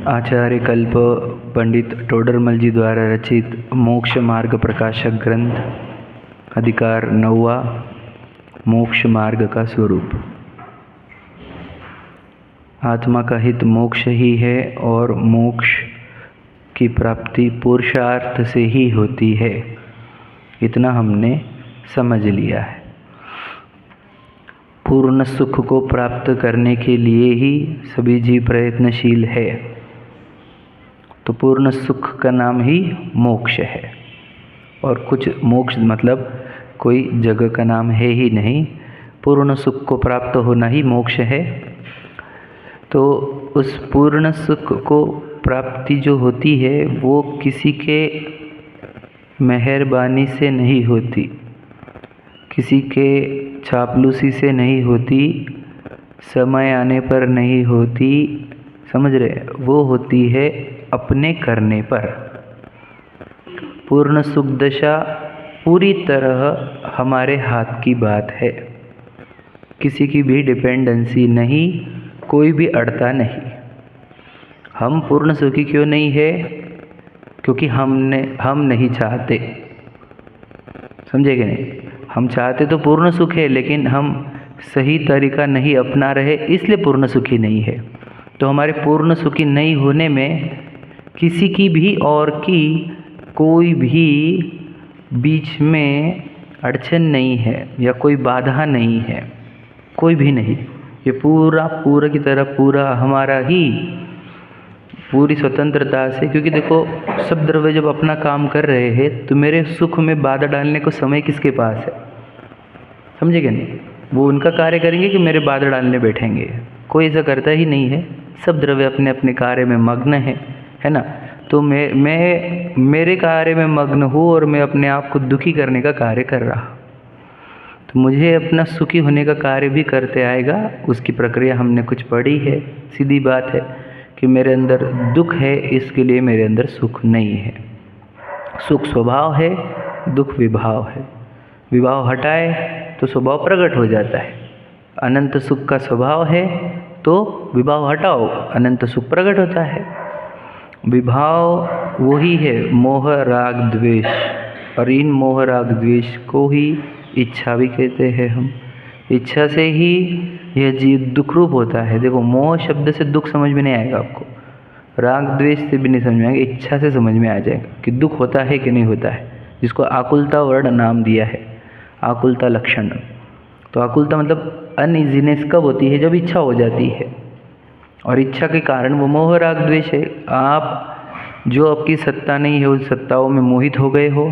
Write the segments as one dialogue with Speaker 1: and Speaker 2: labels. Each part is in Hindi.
Speaker 1: आचार्य कल्प पंडित टोडरमल जी द्वारा रचित मोक्ष मार्ग प्रकाशक ग्रंथ अधिकार 9वां मोक्ष मार्ग का स्वरूप। आत्मा का हित मोक्ष ही है और मोक्ष की प्राप्ति पुरुषार्थ से ही होती है, इतना हमने समझ लिया है। पूर्ण सुख को प्राप्त करने के लिए ही सभी जीव प्रयत्नशील है, तो पूर्ण सुख का नाम ही मोक्ष है। और कुछ मोक्ष मतलब कोई जगह का नाम है ही नहीं, पूर्ण सुख को प्राप्त होना ही मोक्ष है। तो उस पूर्ण सुख को प्राप्ति जो होती है वो किसी के मेहरबानी से नहीं होती, किसी के चापलूसी से नहीं होती, समय आने पर नहीं होती, समझ रहे? वो होती है अपने करने पर। पूर्ण सुख दशा पूरी तरह हमारे हाथ की बात है, किसी की भी डिपेंडेंसी नहीं, कोई भी अड़ता नहीं। हम पूर्ण सुखी क्यों नहीं है? क्योंकि हम नहीं चाहते, समझे कि नहीं? हम चाहते तो पूर्ण सुख है, लेकिन हम सही तरीका नहीं अपना रहे, इसलिए पूर्ण सुखी नहीं है। तो हमारे पूर्ण सुखी नहीं होने में किसी की भी और की कोई भी बीच में अड़चन नहीं है या कोई बाधा नहीं है, कोई भी नहीं। ये पूरा की तरह पूरा हमारा ही, पूरी स्वतंत्रता से। क्योंकि देखो, सब द्रव्य जब अपना काम कर रहे हैं तो मेरे सुख में बाधा डालने को समय किसके पास है? समझे क्या नहीं? वो उनका कार्य करेंगे कि मेरे बाधा डालने बैठेंगे? कोई ऐसा करता ही नहीं है। सब द्रव्य अपने अपने कार्य में मग्न है ना? तो मैं मेरे कार्य में मग्न हूँ और मैं अपने आप को दुखी करने का कार्य कर रहा, तो मुझे अपना सुखी होने का कार्य भी करते आएगा। उसकी प्रक्रिया हमने कुछ पढ़ी है। सीधी बात है कि मेरे अंदर दुख है, इसके लिए मेरे अंदर सुख नहीं है। सुख स्वभाव है, दुख विभाव है। विभाव हटाए तो स्वभाव प्रकट हो जाता है। अनंत सुख का स्वभाव है तो विभाव हटाओ, अनंत सुख प्रकट होता है। विभाव वही है मोह राग द्वेष, और इन मोह राग द्वेष को ही इच्छा भी कहते हैं हम। इच्छा से ही यह जीव दुख रूप होता है। देखो, मोह शब्द से दुख समझ में नहीं आएगा आपको, राग द्वेष से भी नहीं समझ में आएगा, इच्छा से समझ में आ जाएगा कि दुख होता है कि नहीं होता है, जिसको आकुलता वर्ण नाम दिया है, आकुलता लक्षण। तो आकुलता मतलब अनइजीनेस कब होती है? जब इच्छा हो जाती है, और इच्छा के कारण वो मोह राग द्वेष है। आप जो आपकी सत्ता नहीं है उस सत्ताओं में मोहित हो गए हो,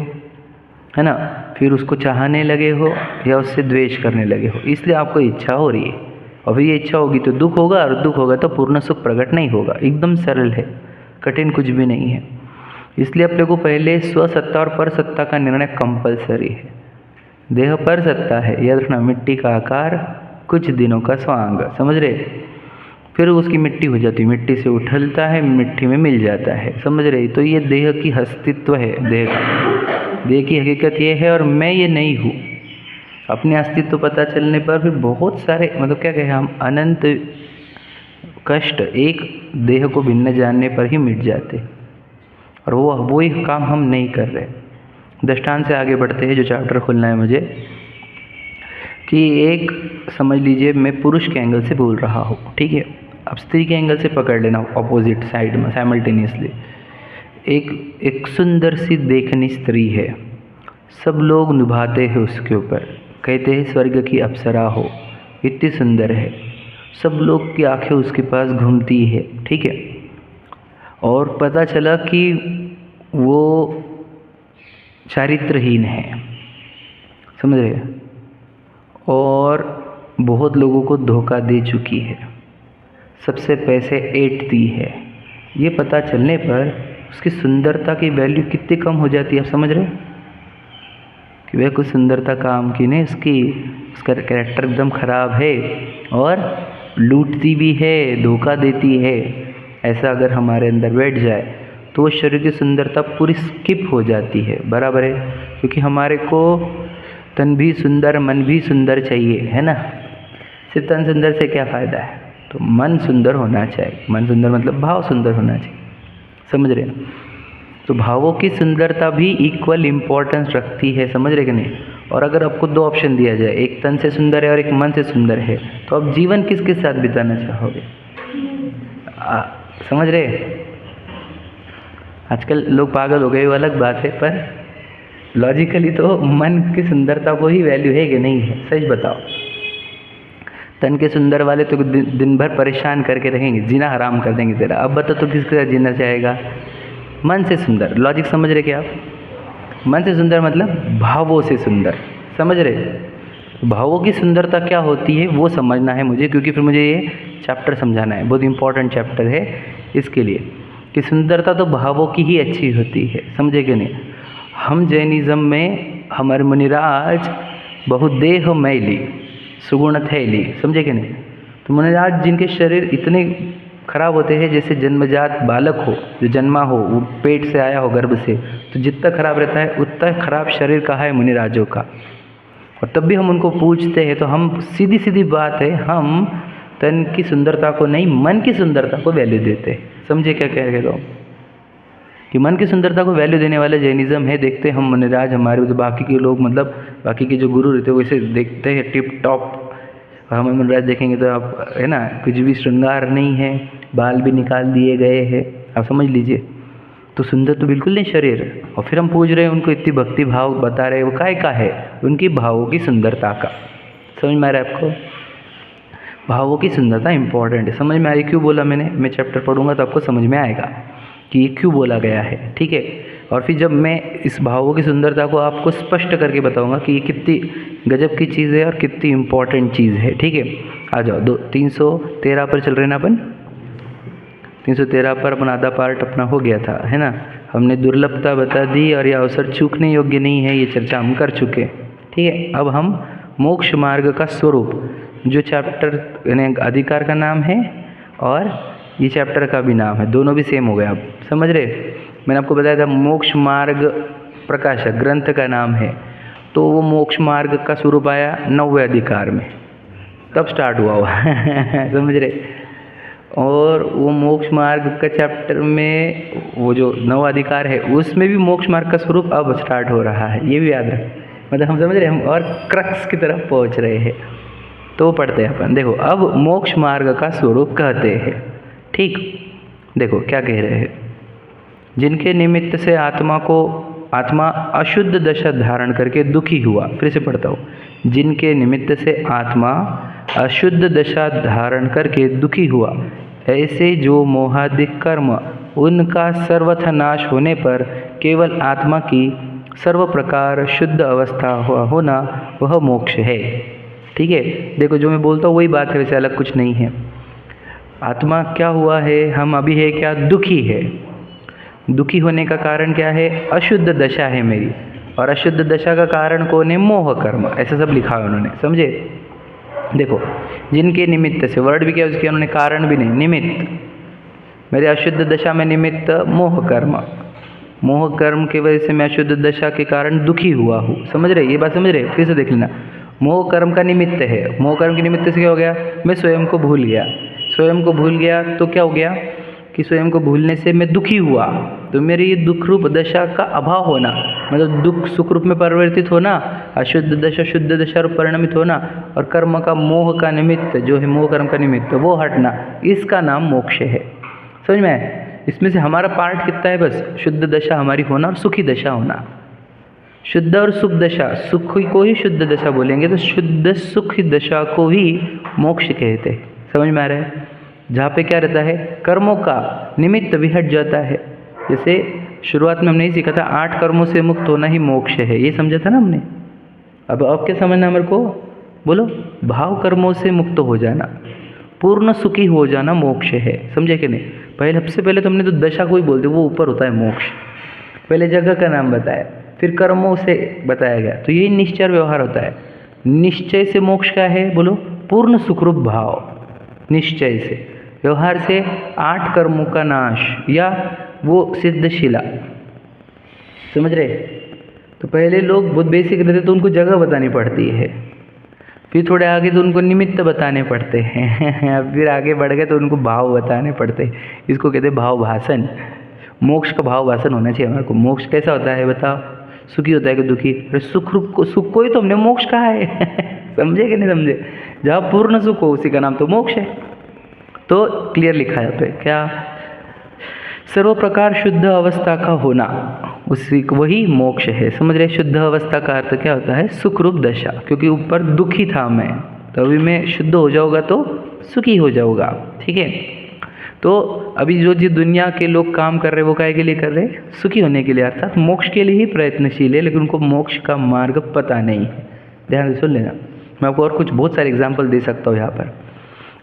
Speaker 1: है ना? फिर उसको चाहने लगे हो या उससे द्वेष करने लगे हो, इसलिए आपको इच्छा हो रही है। और फिर ये इच्छा होगी तो दुख होगा, और दुख होगा तो पूर्ण सुख प्रकट नहीं होगा। एकदम सरल है, कठिन कुछ भी नहीं है। इसलिए अपने को पहले स्वसत्ता और पर सत्ता का निर्णय कंपलसरी है। देह पर सत्ता है, याद रखना, मिट्टी का आकार, कुछ दिनों का स्वांग, समझ रहे? फिर उसकी मिट्टी हो जाती है, मिट्टी से उछलता है, मिट्टी में मिल जाता है, समझ रहे? तो ये देह की अस्तित्व है, देह की हकीकत ये है, और मैं ये नहीं हूँ। अपने अस्तित्व पता चलने पर फिर बहुत सारे, मतलब क्या कहें हम, अनंत कष्ट एक देह को भिन्न जानने पर ही मिट जाते। और वो ही काम हम नहीं कर रहे। दृष्टांत से आगे बढ़ते हैं, जो चैप्टर खोलना है मुझे, कि एक समझ लीजिए मैं पुरुष के एंगल से बोल रहा हूँ, ठीक है? अब स्त्री के एंगल से पकड़ लेना, ऑपोजिट साइड में साइमल्टेनियसली। एक सुंदर सी देखनी स्त्री है, सब लोग निभाते हैं उसके ऊपर, कहते हैं स्वर्ग की अप्सरा हो, इतनी सुंदर है, सब लोग की आंखें उसके पास घूमती है, ठीक है? और पता चला कि वो चारित्रहीन है, समझ रहे? और बहुत लोगों को धोखा दे चुकी है, सबसे पैसे ऐंठती है। ये पता चलने पर उसकी सुंदरता की वैल्यू कितनी कम हो जाती है, आप समझ रहे? कि वह कुछ सुंदरता काम की नहीं, उसका कैरेक्टर एकदम ख़राब है और लूटती भी है, धोखा देती है। ऐसा अगर हमारे अंदर बैठ जाए तो वो शरीर की सुंदरता पूरी स्किप हो जाती है, बराबर है? क्योंकि हमारे को तन भी सुंदर, मन भी सुंदर चाहिए, है ना? सिर्फ तन सुंदर से क्या फ़ायदा है? तो मन सुंदर होना चाहिए। मन सुंदर मतलब भाव सुंदर होना चाहिए, समझ रहे हैं? तो भावों की सुंदरता भी इक्वल इम्पोर्टेंस रखती है, समझ रहे कि नहीं? और अगर आपको दो ऑप्शन दिया जाए, एक तन से सुंदर है और एक मन से सुंदर है, तो आप जीवन किसके साथ बिताना चाहोगे? समझ रहे? आजकल लोग पागल हो गए वो अलग बात है, पर लॉजिकली तो मन की सुंदरता को ही वैल्यू है कि नहीं है? सच बताओ। तन के सुंदर वाले तो दिन भर परेशान करके रहेंगे, जीना हराम कर देंगे तेरा। अब बता तो किसके साथ जीना चाहेगा? मन से सुंदर। लॉजिक समझ रहे क्या आप? मन से सुंदर मतलब भावों से सुंदर, समझ रहे? भावों की सुंदरता क्या होती है वो समझना है मुझे, क्योंकि फिर मुझे ये चैप्टर समझाना है। बहुत इंपॉर्टेंट चैप्टर है इसके लिए कि सुंदरता तो भावों की ही अच्छी होती है, समझे कि नहीं? हम जैनिज़्म में हमारे मुनिराज बहुदेह मैली सुगुण थैली, समझे कि नहीं? तो मुनिराज जिनके शरीर इतने खराब होते हैं, जैसे जन्मजात बालक हो, जो जन्मा हो, वो पेट से आया हो, गर्भ से, तो जितना खराब रहता है उतना खराब शरीर का है मुनिराजों का। और तब भी हम उनको पूछते हैं, तो हम सीधी सीधी बात है, हम तन की सुंदरता को नहीं, मन की सुंदरता को वैल्यू देते हैं। समझे क्या कह रहे हो? कि मन की सुंदरता को वैल्यू देने वाला जैनिज़्म है। देखते हम मुनिराज हमारे, तो बाकी के लोग मतलब बाकी के जो गुरु रहते हैं वैसे देखते हैं टिप टॉप, हम मुनिराज देखेंगे तो आप है ना, कुछ भी श्रृंगार नहीं है, बाल भी निकाल दिए गए हैं, आप समझ लीजिए। तो सुंदर तो बिल्कुल नहीं शरीर। और फिर हम पूछ रहे हैं उनको, इतनी भक्ति भाव बता रहे हैं, वो काय का है? उनकी भावों की सुंदरता का। समझ में आ रहा है आपको? भावों की सुंदरता इंपॉर्टेंट है। समझ में आ रही क्यों बोला मैंने? मैं चैप्टर पढ़ूंगा तो आपको समझ में आएगा कि ये क्यों बोला गया है, ठीक है? और फिर जब मैं इस भावों की सुंदरता को आपको स्पष्ट करके बताऊंगा कि ये कितनी गजब की चीज़ है और कितनी इम्पोर्टेंट चीज़ है, ठीक है? आ जाओ 313 पर चल रहे ना अपन। 313 पर अपन आधा पार्ट अपना हो गया था, है ना? हमने दुर्लभता बता दी और यह अवसर चूकने योग्य नहीं है, ये चर्चा हम कर चुके, ठीक है? अब हम मोक्ष मार्ग का स्वरूप, जो चैप्टर यानी अधिकार का नाम है और ये चैप्टर का भी नाम है, दोनों भी सेम हो गए, आप समझ रहे? मैंने आपको बताया था मोक्ष मार्ग प्रकाशक ग्रंथ का नाम है, तो वो मोक्ष मार्ग का स्वरूप आया 9वें अधिकार में, तब स्टार्ट हुआ समझ रहे? और वो मोक्ष मार्ग का चैप्टर में वो जो 9वां अधिकार है उसमें भी मोक्ष मार्ग का स्वरूप अब स्टार्ट हो रहा है, ये भी याद रख। मतलब हम समझ रहे हैं, हम और क्रक्स की तरफ पहुंच रहे हैं। तो पढ़ते हैं अपन। देखो, अब मोक्ष मार्ग का स्वरूप कहते हैं, ठीक? देखो क्या कह रहे हैं, जिनके निमित्त से आत्मा अशुद्ध दशा धारण करके दुखी हुआ। फिर से पढ़ता हूँ, जिनके निमित्त से आत्मा अशुद्ध दशा धारण करके दुखी हुआ, ऐसे जो मोहादिक कर्म उनका सर्वथा नाश होने पर केवल आत्मा की सर्व प्रकार शुद्ध अवस्था होना वह मोक्ष है, ठीक है? देखो जो मैं बोलता हूँ वही बात है, वैसे अलग कुछ नहीं है। आत्मा क्या हुआ है? हम अभी है क्या? दुखी है। दुखी होने का कारण क्या है? अशुद्ध दशा है मेरी, और अशुद्ध दशा का कारण कौन है? मोह कर्म, ऐसा सब लिखा है उन्होंने, समझे? देखो, जिनके निमित्त से, वर्ड भी क्या उसके उन्होंने, कारण भी नहीं, निमित्त। मेरे अशुद्ध दशा में निमित्त मोह कर्म की वजह से मैं अशुद्ध दशा के कारण दुखी हुआ हूँ, समझ रहे? ये बात समझ रहे? फिर से देख लेना, मोह कर्म का निमित्त है। मोह कर्म के निमित्त से क्या हो गया? मैं स्वयं को भूल गया। स्वयं को भूल गया तो क्या हो गया कि स्वयं को भूलने से मैं दुखी हुआ, तो मेरी ये दुख रूप दशा का अभाव होना, मतलब दुख सुख रूप में परिवर्तित होना, अशुद्ध दशा शुद्ध दशा रूप परिणमित होना, और कर्म का मोह का निमित्त जो है, मोह कर्म का निमित्त वो हटना, इसका नाम मोक्ष है। समझ में आए? इसमें से हमारा पार्ट कितना है? बस शुद्ध दशा हमारी होना और सुखी दशा होना। शुद्ध और सुख दशा, सुख को ही शुद्ध दशा बोलेंगे, तो शुद्ध सुखी दशा को ही मोक्ष कहते हैं। समझ में आ रहा है? जहाँ पे क्या रहता है? कर्मों का निमित्त भी हट जाता है। जैसे शुरुआत में हमने ही सीखा था, 8 कर्मों से मुक्त होना ही मोक्ष है, ये समझा था ना हमने। अब क्या समझना मेरे को? बोलो। भाव कर्मों से मुक्त हो जाना, पूर्ण सुखी हो जाना मोक्ष है, समझे कि नहीं? सबसे पहले तो हमने तो दशा को ही बोलते, वो ऊपर होता है मोक्ष। पहले जगह का नाम बताया, फिर कर्मों से बताया गया, तो यही निश्चय व्यवहार होता है। निश्चय से मोक्ष क्या है? बोलो, पूर्ण सुखरूप भाव। निश्चय से, व्यवहार से 8 कर्मों का नाश, या वो सिद्धशिला, समझ रहे? तो पहले लोग बहुत बेसिक रहते तो उनको जगह बतानी पड़ती है। फिर थोड़े आगे तो उनको निमित्त बताने पड़ते हैं फिर आगे बढ़ गए तो उनको भाव बताने पड़ते हैं। इसको कहते हैं भाव भाषण। मोक्ष का भाव भाषण होना चाहिए हमारे को। मोक्ष कैसा होता है बताओ? सुखी होता है कि दुखी? अरे सुख को ही तो हमने मोक्ष कहा है समझे कि नहीं समझे? जहाँ पूर्ण सुख हो उसी का नाम तो मोक्ष है। तो क्लियर लिखा है पे क्या? सर्व प्रकार शुद्ध अवस्था का होना, उसी वही मोक्ष है। समझ रहे? शुद्ध अवस्था का अर्थ क्या होता है? सुखरूप दशा। क्योंकि ऊपर दुखी था मैं, तो अभी मैं शुद्ध हो जाऊंगा तो सुखी हो जाऊंगा। ठीक है? तो अभी जो दुनिया के लोग काम कर रहे हैं वो काहे के लिए कर रहे हैं? सुखी होने के लिए, अर्थात मोक्ष के लिए ही प्रयत्नशील है, लेकिन उनको मोक्ष का मार्ग पता नहीं है। ध्यान से सुन लेना, मैं आपको और कुछ बहुत सारे एग्जाम्पल दे सकता हूँ यहाँ पर।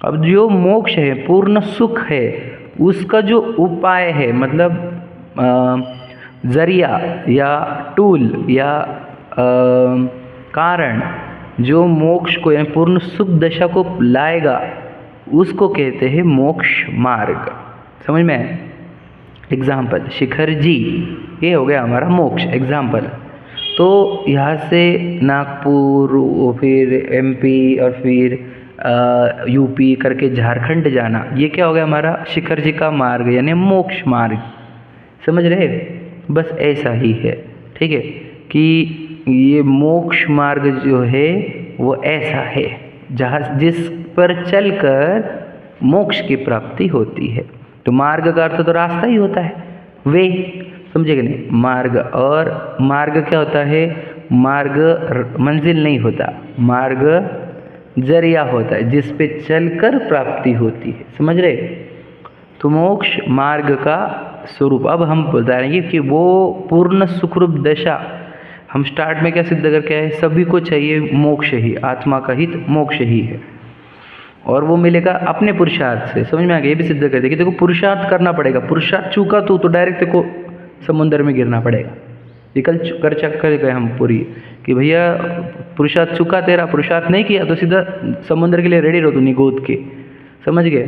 Speaker 1: अब जो मोक्ष है, पूर्ण सुख है, उसका जो उपाय है, मतलब जरिया या टूल या कारण जो मोक्ष को यानी पूर्ण सुख दशा को लाएगा, उसको कहते हैं मोक्ष मार्ग। समझ में आया? एग्जाम्पल शिखर जी, ये हो गया हमारा मोक्ष एग्जाम्पल। तो यहाँ से नागपुर, फिर एमपी और फिर यूपी करके झारखंड जाना, ये क्या हो गया हमारा? शिखर जी का मार्ग यानी मोक्ष मार्ग। समझ रहे? बस ऐसा ही है। ठीक है? कि ये मोक्ष मार्ग जो है वो ऐसा है जहाँ जिस पर चलकर मोक्ष की प्राप्ति होती है। तो मार्ग का अर्थ तो रास्ता ही होता है, वे। समझे कि नहीं? मार्ग, और मार्ग क्या होता है? मार्ग मंजिल नहीं होता, मार्ग जरिया होता है जिस पे चलकर प्राप्ति होती है। समझ रहे? तो मोक्ष मार्ग का स्वरूप अब हम बताएंगे कि वो पूर्ण सुखरूप दशा, हम स्टार्ट में क्या सिद्ध करके आए? सभी को चाहिए मोक्ष ही, आत्मा का हित मोक्ष ही है, और वो मिलेगा अपने पुरुषार्थ से। समझ में आ गया? ये भी सिद्ध कर दे कि देखो पुरुषार्थ करना पड़ेगा। पुरुषार्थ चूका तो डायरेक्ट देखो समुद्र में गिरना पड़ेगा। ये कल कर गए हम पूरी कि भैया पुरुषार्थ चुका, तेरा पुरुषार्थ नहीं किया तो सीधा समुद्र के लिए रेडी रहो, तू निगोद के। समझ गए?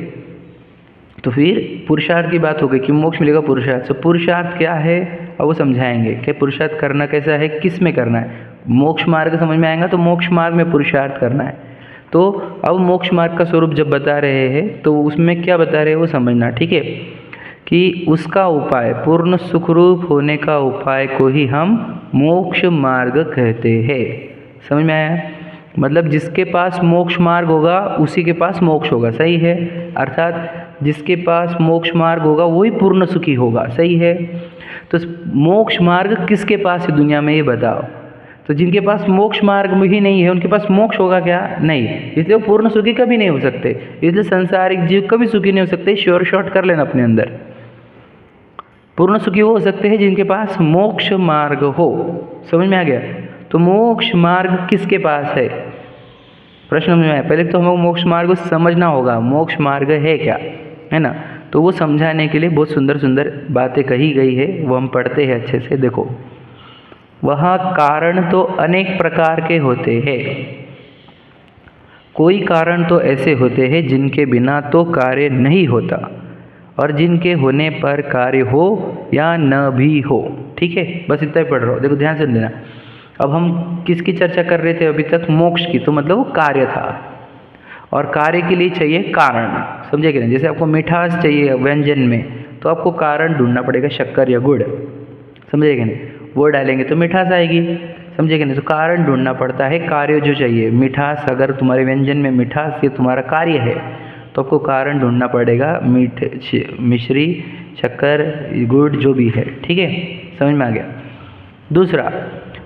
Speaker 1: तो फिर पुरुषार्थ की बात हो गई कि मोक्ष मिलेगा पुरुषार्थ से। पुरुषार्थ क्या है अब वो समझाएंगे कि पुरुषार्थ करना कैसा है, किस में करना है। मोक्ष मार्ग समझ में आएगा तो मोक्ष मार्ग में पुरुषार्थ करना है। तो अब मोक्ष मार्ग का स्वरूप जब बता रहे हैं तो उसमें क्या बता रहे हैं वो समझना। ठीक है? कि उसका उपाय, पूर्ण सुखरूप होने का उपाय को ही हम मोक्ष मार्ग कहते हैं। समझ में आया? मतलब जिसके पास मोक्ष मार्ग होगा उसी के पास मोक्ष होगा। सही है? अर्थात जिसके पास मोक्ष मार्ग होगा वही पूर्ण सुखी होगा। सही है? तो मोक्ष मार्ग किसके पास है दुनिया में, ये बताओ। तो जिनके पास मोक्ष मार्ग ही नहीं है उनके पास मोक्ष होगा क्या? नहीं। इसलिए वो पूर्ण सुखी कभी नहीं हो सकते। इसलिए संसारिक जीव कभी सुखी नहीं हो सकते। श्योर शॉर्ट कर लेना अपने अंदर। पूर्ण सुखी वो हो सकते हैं जिनके पास मोक्ष मार्ग हो। समझ में आ गया? तो मोक्ष मार्ग किसके पास है? प्रश्न में आया। पहले तो हमें मोक्ष मार्ग समझना होगा, मोक्ष मार्ग है क्या, है ना? तो वो समझाने के लिए बहुत सुंदर सुंदर बातें कही गई है, वो हम पढ़ते हैं अच्छे से। देखो, वहाँ कारण तो अनेक प्रकार के होते हैं। कोई कारण तो ऐसे होते हैं जिनके बिना तो कार्य नहीं होता, और जिनके होने पर कार्य हो या न भी हो। ठीक है? बस इतना ही पढ़ रहा हूँ। देखो ध्यान से लेना। अब हम किसकी चर्चा कर रहे थे अभी तक? मोक्ष की। तो मतलब वो कार्य था, और कार्य के लिए चाहिए कारण। समझे कि नहीं? जैसे आपको मिठास चाहिए व्यंजन में तो आपको कारण ढूंढना पड़ेगा, शक्कर या गुड़। समझे कि नहीं? वो डालेंगे तो मिठास आएगी। समझे कि नहीं? तो कारण ढूंढना पड़ता है, कार्य जो चाहिए। मिठास, अगर तुम्हारे व्यंजन में मिठास ये तुम्हारा कार्य है तो आपको कारण ढूंढना पड़ेगा, मिश्री, शक्कर, गुड़ जो भी है। ठीक है? समझ में आ गया? दूसरा,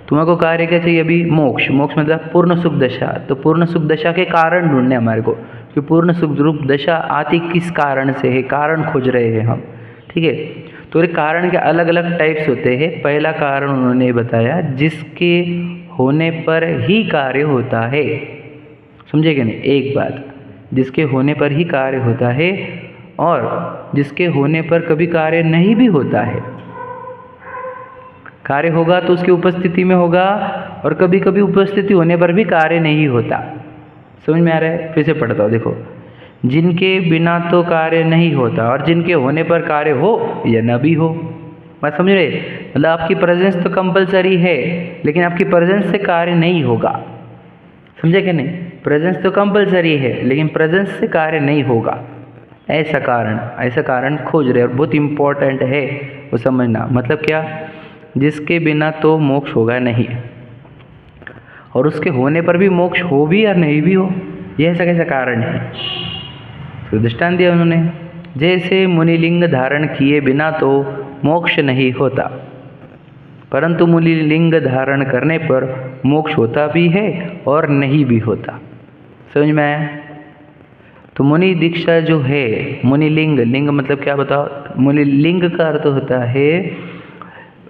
Speaker 1: तुम्हारे कार्य क्या चाहिए अभी? मोक्ष। मोक्ष मतलब पूर्ण सुख दशा। तो पूर्ण सुख दशा के कारण ढूंढने हमारे को कि पूर्ण सुख रूप दशा आती किस कारण से है, कारण खोज रहे हैं हम। ठीक है? तो ये कारण के अलग अलग टाइप्स होते हैं। पहला कारण उन्होंने बताया जिसके होने पर ही कार्य होता है। समझे कि नहीं? एक बात, जिसके होने पर ही कार्य होता है, और जिसके होने पर कभी कार्य नहीं भी होता है। कार्य होगा तो उसकी उपस्थिति में होगा, और कभी कभी उपस्थिति होने पर भी कार्य नहीं होता। समझ में आ रहा है? फिर से पढ़ता हूँ। देखो, जिनके बिना तो कार्य नहीं होता, और जिनके होने पर कार्य हो या न भी हो। बात समझ रहे? मतलब आपकी प्रेजेंस तो कंपलसरी है, लेकिन आपकी प्रेजेंस से कार्य नहीं होगा। समझे कि नहीं? प्रेजेंस तो कंपलसरी है, लेकिन प्रेजेंस से कार्य नहीं होगा, ऐसा कारण खोज रहे। और बहुत इम्पोर्टेंट है वो समझना। मतलब क्या? जिसके बिना तो मोक्ष होगा नहीं, और उसके होने पर भी मोक्ष हो भी या नहीं भी हो, ये ऐसा कैसा कारण है? तो दृष्टांत दिया उन्होंने, जैसे मुनिलिंग धारण किए बिना तो मोक्ष नहीं होता, परंतु मुनिलिंग धारण करने पर मोक्ष होता भी है और नहीं भी होता। समझ में आया? तो मुनि दीक्षा जो है, मुनिलिंग, लिंग मतलब क्या बताओ? मुनिलिंग का अर्थ होता है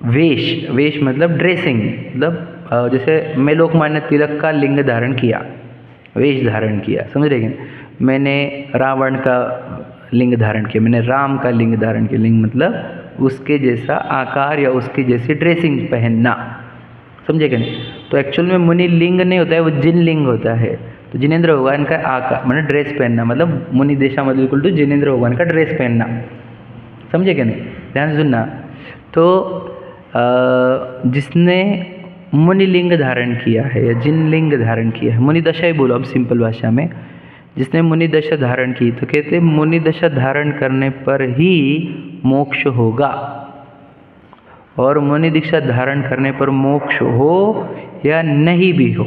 Speaker 1: वेश। वेश मतलब ड्रेसिंग, मतलब जैसे मैं लोकमान्य तिलक का लिंग धारण किया, वेश धारण किया, समझ रहे हैं? मैंने रावण का लिंग धारण किया, मैंने राम का लिंग धारण किया। लिंग मतलब उसके जैसा आकार या उसकी जैसी ड्रेसिंग पहनना, समझे क्या नहीं? तो एक्चुअल में मुनि लिंग नहीं होता है, वो जिन लिंग होता है। तो जिनेंद्र भगवान का आकार मतलब ड्रेस पहनना, मतलब मुनि देशा मतलब इक्वल टू जिनेंद्र भगवान का ड्रेस पहनना, समझे क्या नहीं? ध्यान से सुनना। तो जिसने मुनि लिंग धारण किया है या जिन लिंग धारण किया है, मुनि दशा ही बोलो अब सिंपल भाषा में, जिसने मुनि दशा धारण की, तो कहते हैं मुनि दशा धारण करने पर ही मोक्ष होगा, और मुनि दीक्षा धारण करने पर मोक्ष हो या नहीं भी हो।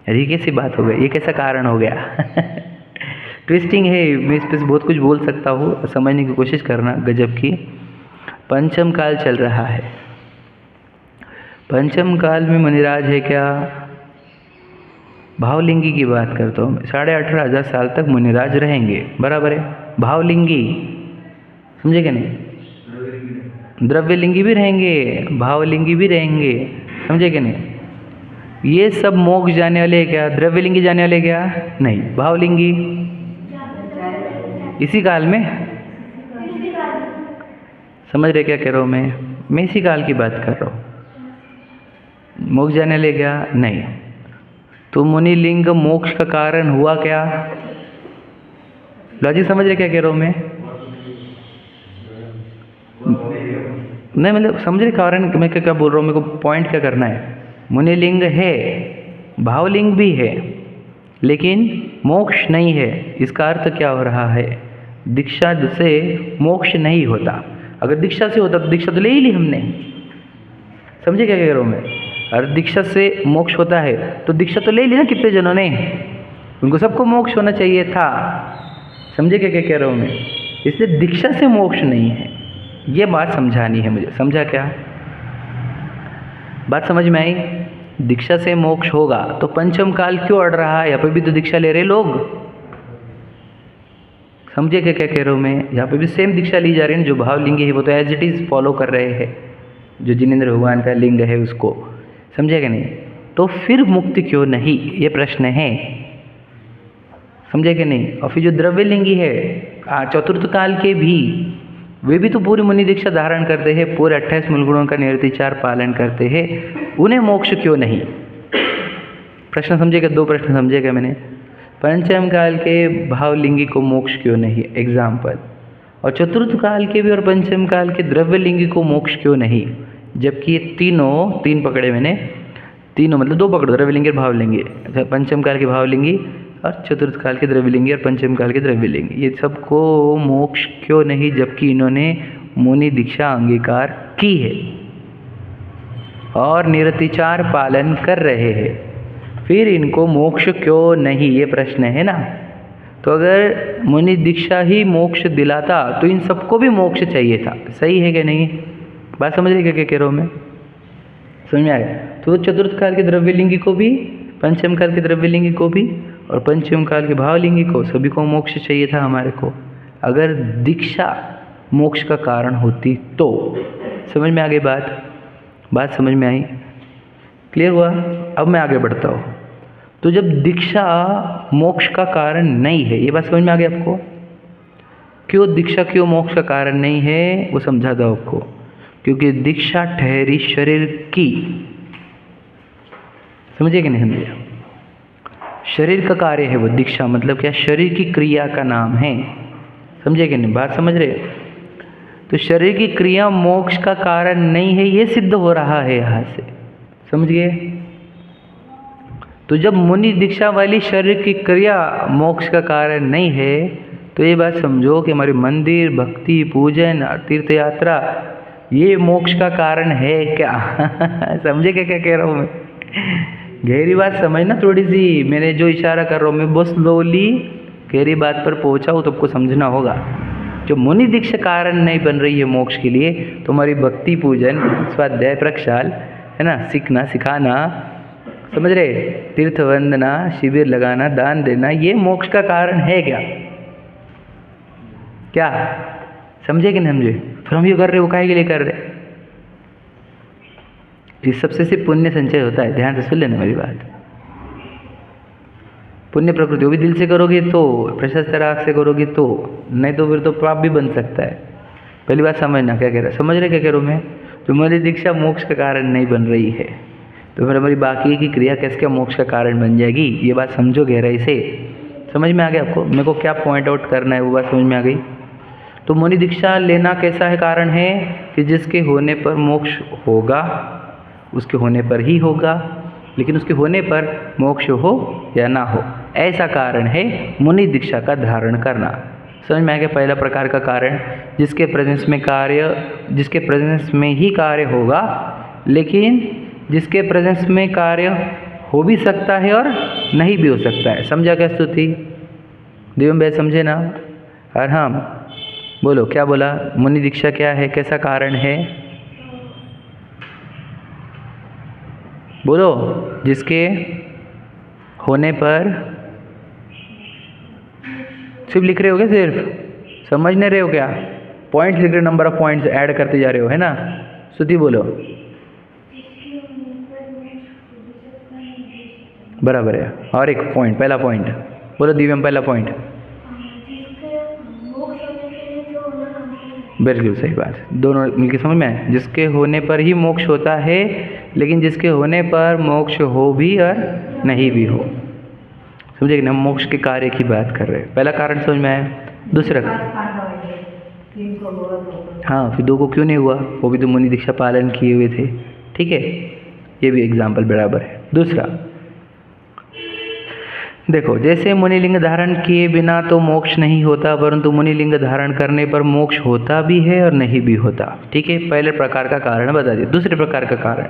Speaker 1: अरे कैसी बात हो गई, ये कैसा कारण हो गया? ट्विस्टिंग है, मैं इस पर बहुत कुछ बोल सकता हूँ, समझने की कोशिश करना। गजब की पंचम काल चल रहा है। पंचम काल में मुनिराज है क्या? भावलिंगी की बात करता हूँ। 18,500 साल तक मुनिराज रहेंगे, बराबर है? भावलिंगी, समझे क्या नहीं? द्रव्यलिंगी भी रहेंगे, भावलिंगी भी रहेंगे, समझे क्या नहीं? ये सब मोक्ष जाने वाले क्या? द्रव्यलिंगी जाने वाले क्या? नहीं, भावलिंगी इसी काल में। समझ रहे क्या कह रहा हूँ मैं इसी काल की बात कर रहा हूँ। मोक्ष जाने वाले क्या? नहीं। तो मुनिलिंग मोक्ष का कारण हुआ क्या? लॉजिक समझ रहे क्या कह रहा हूँ मैं? नहीं मतलब समझ रहे कारण मैं क्या बोल रहा हूँ, मेरे को पॉइंट क्या करना है। मुनिलिंग है, भावलिंग भी है, लेकिन मोक्ष नहीं है। इसका अर्थ क्या हो रहा है? दीक्षा से मोक्ष नहीं होता। अगर दीक्षा से होता तो दीक्षा तो ले ही ली हमने, समझे क्या कह रहा हूँ मैं? अगर दीक्षा से मोक्ष होता है तो दीक्षा तो ले ली ना कितने जनों ने, उनको सबको मोक्ष होना चाहिए था। समझे क्या क्या कह रहा हूँ मैं? इसलिए दीक्षा से मोक्ष नहीं है, ये बात समझानी है मुझे। समझा क्या? बात समझ में आई? दीक्षा से मोक्ष होगा तो पंचम काल क्यों अड़ रहा है? यहाँ पे भी तो दीक्षा ले रहे लोग, समझे क्या क्या कह रहा हूँ मैं? यहाँ पे भी सेम दीक्षा ली जा रही है, जो भावलिंगी है वो तो एज इट इज़ फॉलो कर रहे हैं, जो जिनेंद्र भगवान का लिंग है उसको, समझे क्या नहीं? तो फिर मुक्ति क्यों नहीं, ये प्रश्न है, समझे क्या नहीं? और फिर जो द्रव्यलिंगी है चतुर्थ काल के भी, वे भी तो पूरी मुनि दीक्षा धारण करते हैं, पूरे 28 मूल गुणों का निर्विचार पालन करते हैं, उन्हें मोक्ष क्यों नहीं? प्रश्न समझेगा? दो प्रश्न समझेगा मैंने। पंचम काल के भावलिंगी को मोक्ष क्यों नहीं, एग्जाम्पल, और चतुर्थ काल के भी और पंचम काल के द्रव्यलिंगी को मोक्ष क्यों नहीं? जबकि ये तीन पकड़े मैंने, तीनों मतलब दो पकड़ो, द्रव्यलिंगी और भावलिंगी। पंचम काल के भावलिंगी और चतुर्थ काल के द्रव्यलिंगी और पंचम काल के द्रव्यलिंगी, ये सबको मोक्ष क्यों नहीं? जबकि इन्होंने मुनि दीक्षा अंगीकार की है और निरतिचार पालन कर रहे हैं, फिर इनको मोक्ष क्यों नहीं, ये प्रश्न है ना। तो अगर मुनि दीक्षा ही मोक्ष दिलाता तो इन सबको भी मोक्ष चाहिए था, सही है कि नहीं? बात समझ रही क्या कह रहा हूँ मैं? समझ में आया? तो चतुर्थ काल के द्रव्यलिंगी को भी, पंचम काल के द्रव्यलिंगी को भी और पंचम काल के भावलिंगी को, सभी को मोक्ष चाहिए था हमारे को। अगर दीक्षा मोक्ष का कारण होती तो, समझ में आ गई बात समझ में आई? क्लियर हुआ? अब मैं आगे बढ़ता हूँ। तो जब दीक्षा मोक्ष का कारण नहीं है, ये बात समझ में आ गई आपको? क्यों दीक्षा क्यों मोक्ष का कारण नहीं है वो समझाता हूँ आपको। क्योंकि दीक्षा ठहरी शरीर की, समझे कि नहीं समझे? शरीर का कार्य है वो दीक्षा, मतलब क्या? शरीर की क्रिया का नाम है, समझे कि नहीं? बात समझ रहे? तो शरीर की क्रिया मोक्ष का कारण नहीं है, ये सिद्ध हो रहा है यहाँ से, समझ गए? तो जब मुनि दीक्षा वाली शरीर की क्रिया मोक्ष का कारण नहीं है, तो ये बात समझो कि हमारी मंदिर, भक्ति, पूजन, तीर्थ यात्रा ये मोक्ष का कारण है क्या? समझे क्या क्या कह रहा हूँ मैं? गहरी बात समझना थोड़ी सी, मैंने जो इशारा कर रहा हूँ मैं बहुत स्लोली गहरी बात पर पहुँचा हूँ, तो आपको समझना होगा। जो मुनि दीक्षा कारण नहीं बन रही है मोक्ष के लिए, तो हमारी भक्ति, पूजन, स्वाध्याय, प्रक्षाल है ना, सीखना, सिखाना, समझ रहे, तीर्थ वंदना, शिविर लगाना, दान देना, ये मोक्ष का कारण है क्या? क्या समझे कि नहीं समझे? फिर हम ये कर रहे, वो काहे के लिए कर रहे? इस सबसे सिर्फ पुण्य संचय होता है। ध्यान से सुन लेना मेरी बात। पुण्य प्रकृति वो भी दिल से करोगे तो, प्रशस्त राग से करोगे तो, नहीं तो फिर तो पाप भी बन सकता है। पहली बात समझना क्या कह रहा है, समझ रहे क्या कह रहा हूँ मैं? तो मुनि दीक्षा मोक्ष का कारण नहीं बन रही है, तो फिर हमारी बाकी की क्रिया कैसे मोक्ष का कारण बन जाएगी? ये बात समझो गहराई से। समझ में आ गया आपको मेरे को क्या पॉइंट आउट करना है? वो बात समझ में आ गई। तो मुनि दीक्षा लेना कैसा है कारण है कि जिसके होने पर मोक्ष होगा, उसके होने पर ही होगा, लेकिन उसके होने पर मोक्ष हो या ना हो, ऐसा कारण है मुनि दीक्षा का धारण करना। समझ में आ गया? पहला प्रकार का कारण, जिसके प्रेजेंस में कार्य, जिसके प्रेजेंस में ही कार्य होगा, लेकिन जिसके प्रेजेंस में कार्य हो भी सकता है और नहीं भी हो सकता है। समझा क्या स्तुति? दिव्यम भाई समझे ना? और हाँ बोलो, क्या बोला? मुनि दीक्षा क्या है, कैसा कारण है? बोलो। जिसके होने पर, सिर्फ लिख रहे हो क्या? सिर्फ समझ नहीं रहे हो क्या? पॉइंट लिख रहे, नंबर ऑफ पॉइंट्स ऐड करते जा रहे हो, है ना? स्तुति बोलो। बराबर है। और एक पॉइंट, पहला पॉइंट बोलो दिव्यम, पहला पॉइंट। बिल्कुल सही बात, दोनों मिलकर समझ में आए। जिसके होने पर ही मोक्ष होता है, लेकिन जिसके होने पर मोक्ष हो भी और नहीं भी हो। समझे कि ना? मोक्ष के कार्य की बात कर रहे हैं। पहला कारण समझ में आया। दूसरा, हाँ फिर दो को क्यों नहीं हुआ? वो भी तो मुनि दीक्षा पालन किए हुए थे, ठीक है, ये भी एग्जाम्पल बराबर है। दूसरा देखो, जैसे मुनिलिंग धारण किए बिना तो मोक्ष नहीं होता, परंतु मुनिलिंग धारण करने पर मोक्ष होता भी है और नहीं भी होता, ठीक है। पहले प्रकार का कारण बता दिया। दूसरे प्रकार का कारण,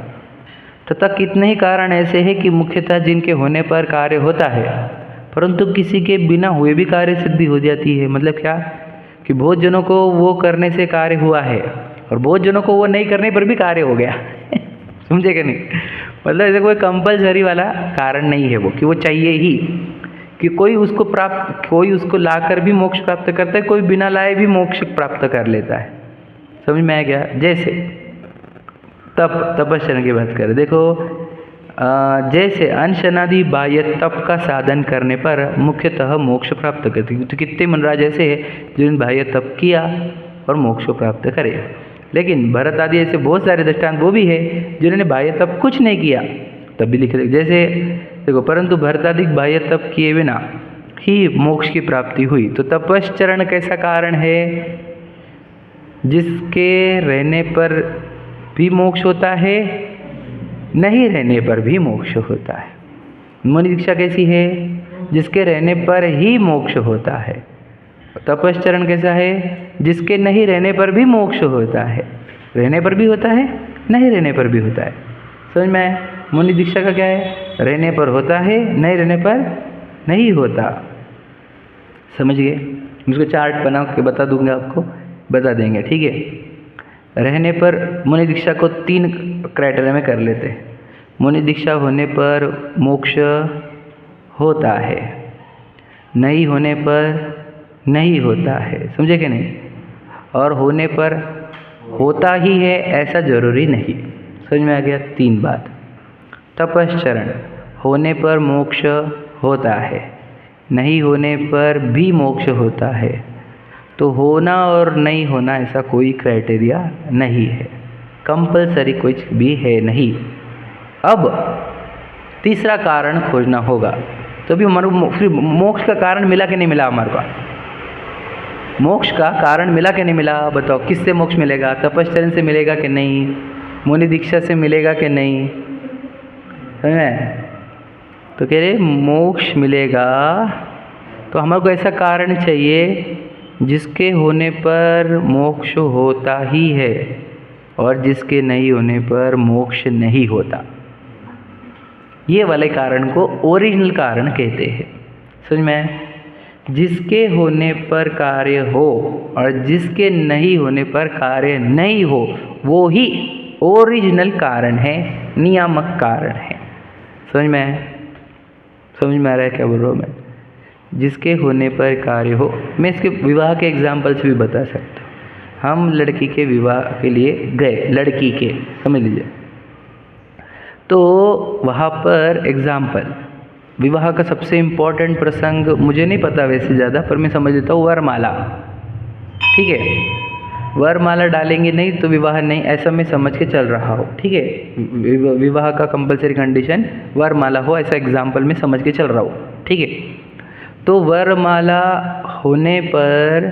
Speaker 1: तथा कितने ही कारण ऐसे हैं कि मुख्यतः जिनके होने पर कार्य होता है, परंतु किसी के बिना हुए भी कार्य सिद्धि हो जाती है। मतलब क्या कि बहुत जनों को वो करने से कार्य हुआ है और बहुत जनों को वो नहीं करने पर भी कार्य हो गया। समझे कि नहीं? मतलब ऐसे कोई कंपलसरी वाला कारण नहीं है वो, कि वो चाहिए ही, कि कोई उसको प्राप्त, कोई उसको लाकर भी मोक्ष प्राप्त करता है, कोई बिना लाए भी मोक्ष प्राप्त कर लेता है। समझ में आ गया? जैसे तपस्या की बात करें, देखो जैसे अनशनादि बाह्य तप का साधन करने पर मुख्यतः मोक्ष प्राप्त करती है। तो कितने मनराज ऐसे है जिन्होंने बाह्य तप किया और मोक्ष प्राप्त करे, लेकिन भरत आदि ऐसे बहुत सारे दृष्टांत वो भी है जिन्होंने बाह्य तप कुछ नहीं किया तब भी लिखे। जैसे देखो, परंतु भरत आदि बाह्य तप किए बिना ही मोक्ष की प्राप्ति हुई। तो तपश्चरण कैसा कारण है? जिसके रहने पर भी मोक्ष होता है, नहीं रहने पर भी मोक्ष होता है। मुनि दीक्षा कैसी है? जिसके रहने पर ही मोक्ष होता है। तपश्चरण कैसा है? जिसके नहीं रहने पर भी मोक्ष होता है, रहने पर भी होता है, नहीं रहने पर भी होता है। समझ में आया? मुनि दीक्षा का क्या है? रहने पर होता है, नहीं रहने पर नहीं होता। समझ गए? उसको चार्ट बना के बता दूंगा आपको, बता देंगे, ठीक है। रहने पर मुनि दीक्षा को 3 क्राइटेरिया में कर लेते हैं। मुनि दीक्षा होने पर मोक्ष होता है, नहीं होने पर नहीं होता है, समझे कि नहीं, और होने पर होता ही है ऐसा जरूरी नहीं। समझ में आ गया? 3 बात। तपश्चरण, होने पर मोक्ष होता है, नहीं होने पर भी मोक्ष होता है। तो होना और नहीं होना ऐसा कोई क्राइटेरिया नहीं है, कंपलसरी कुछ भी है नहीं। अब तीसरा कारण खोजना होगा। तो भी हमारे फिर मोक्ष का कारण मिला कि नहीं मिला? हमारे पास मोक्ष का कारण मिला कि नहीं मिला? बताओ, किससे मोक्ष मिलेगा? तपश्चर्या से मिलेगा कि नहीं? मुनि दीक्षा से मिलेगा कि नहीं? समझ में? तो कह रहे मोक्ष मिलेगा तो हमारे को ऐसा कारण चाहिए जिसके होने पर मोक्ष होता ही है और जिसके नहीं होने पर मोक्ष नहीं होता। ये वाले कारण को ओरिजिनल कारण कहते हैं। समझ में? जिसके होने पर कार्य हो और जिसके नहीं होने पर कार्य नहीं हो, वो ही ओरिजिनल कारण है, नियामक कारण है। समझ में? समझ में आ रहा है क्या बोल रहा हूँ मैं? जिसके होने पर कार्य हो। मैं इसके विवाह के एग्जाम्पल से भी बता सकता हूँ। हम लड़की के विवाह के लिए गए, लड़की के, समझ लीजिए, तो वहाँ पर एग्जाम्पल, विवाह का सबसे इम्पोर्टेंट प्रसंग मुझे नहीं पता वैसे ज़्यादा, पर मैं समझ लेता हूँ, वरमाला। ठीक है, वरमाला डालेंगे नहीं तो विवाह नहीं, ऐसा मैं समझ के चल रहा हूँ। ठीक है, विवाह का कंपलसरी कंडीशन वरमाला हो, ऐसा एग्जाम्पल मैं समझ के चल रहा हूँ। ठीक है, तो वरमाला होने पर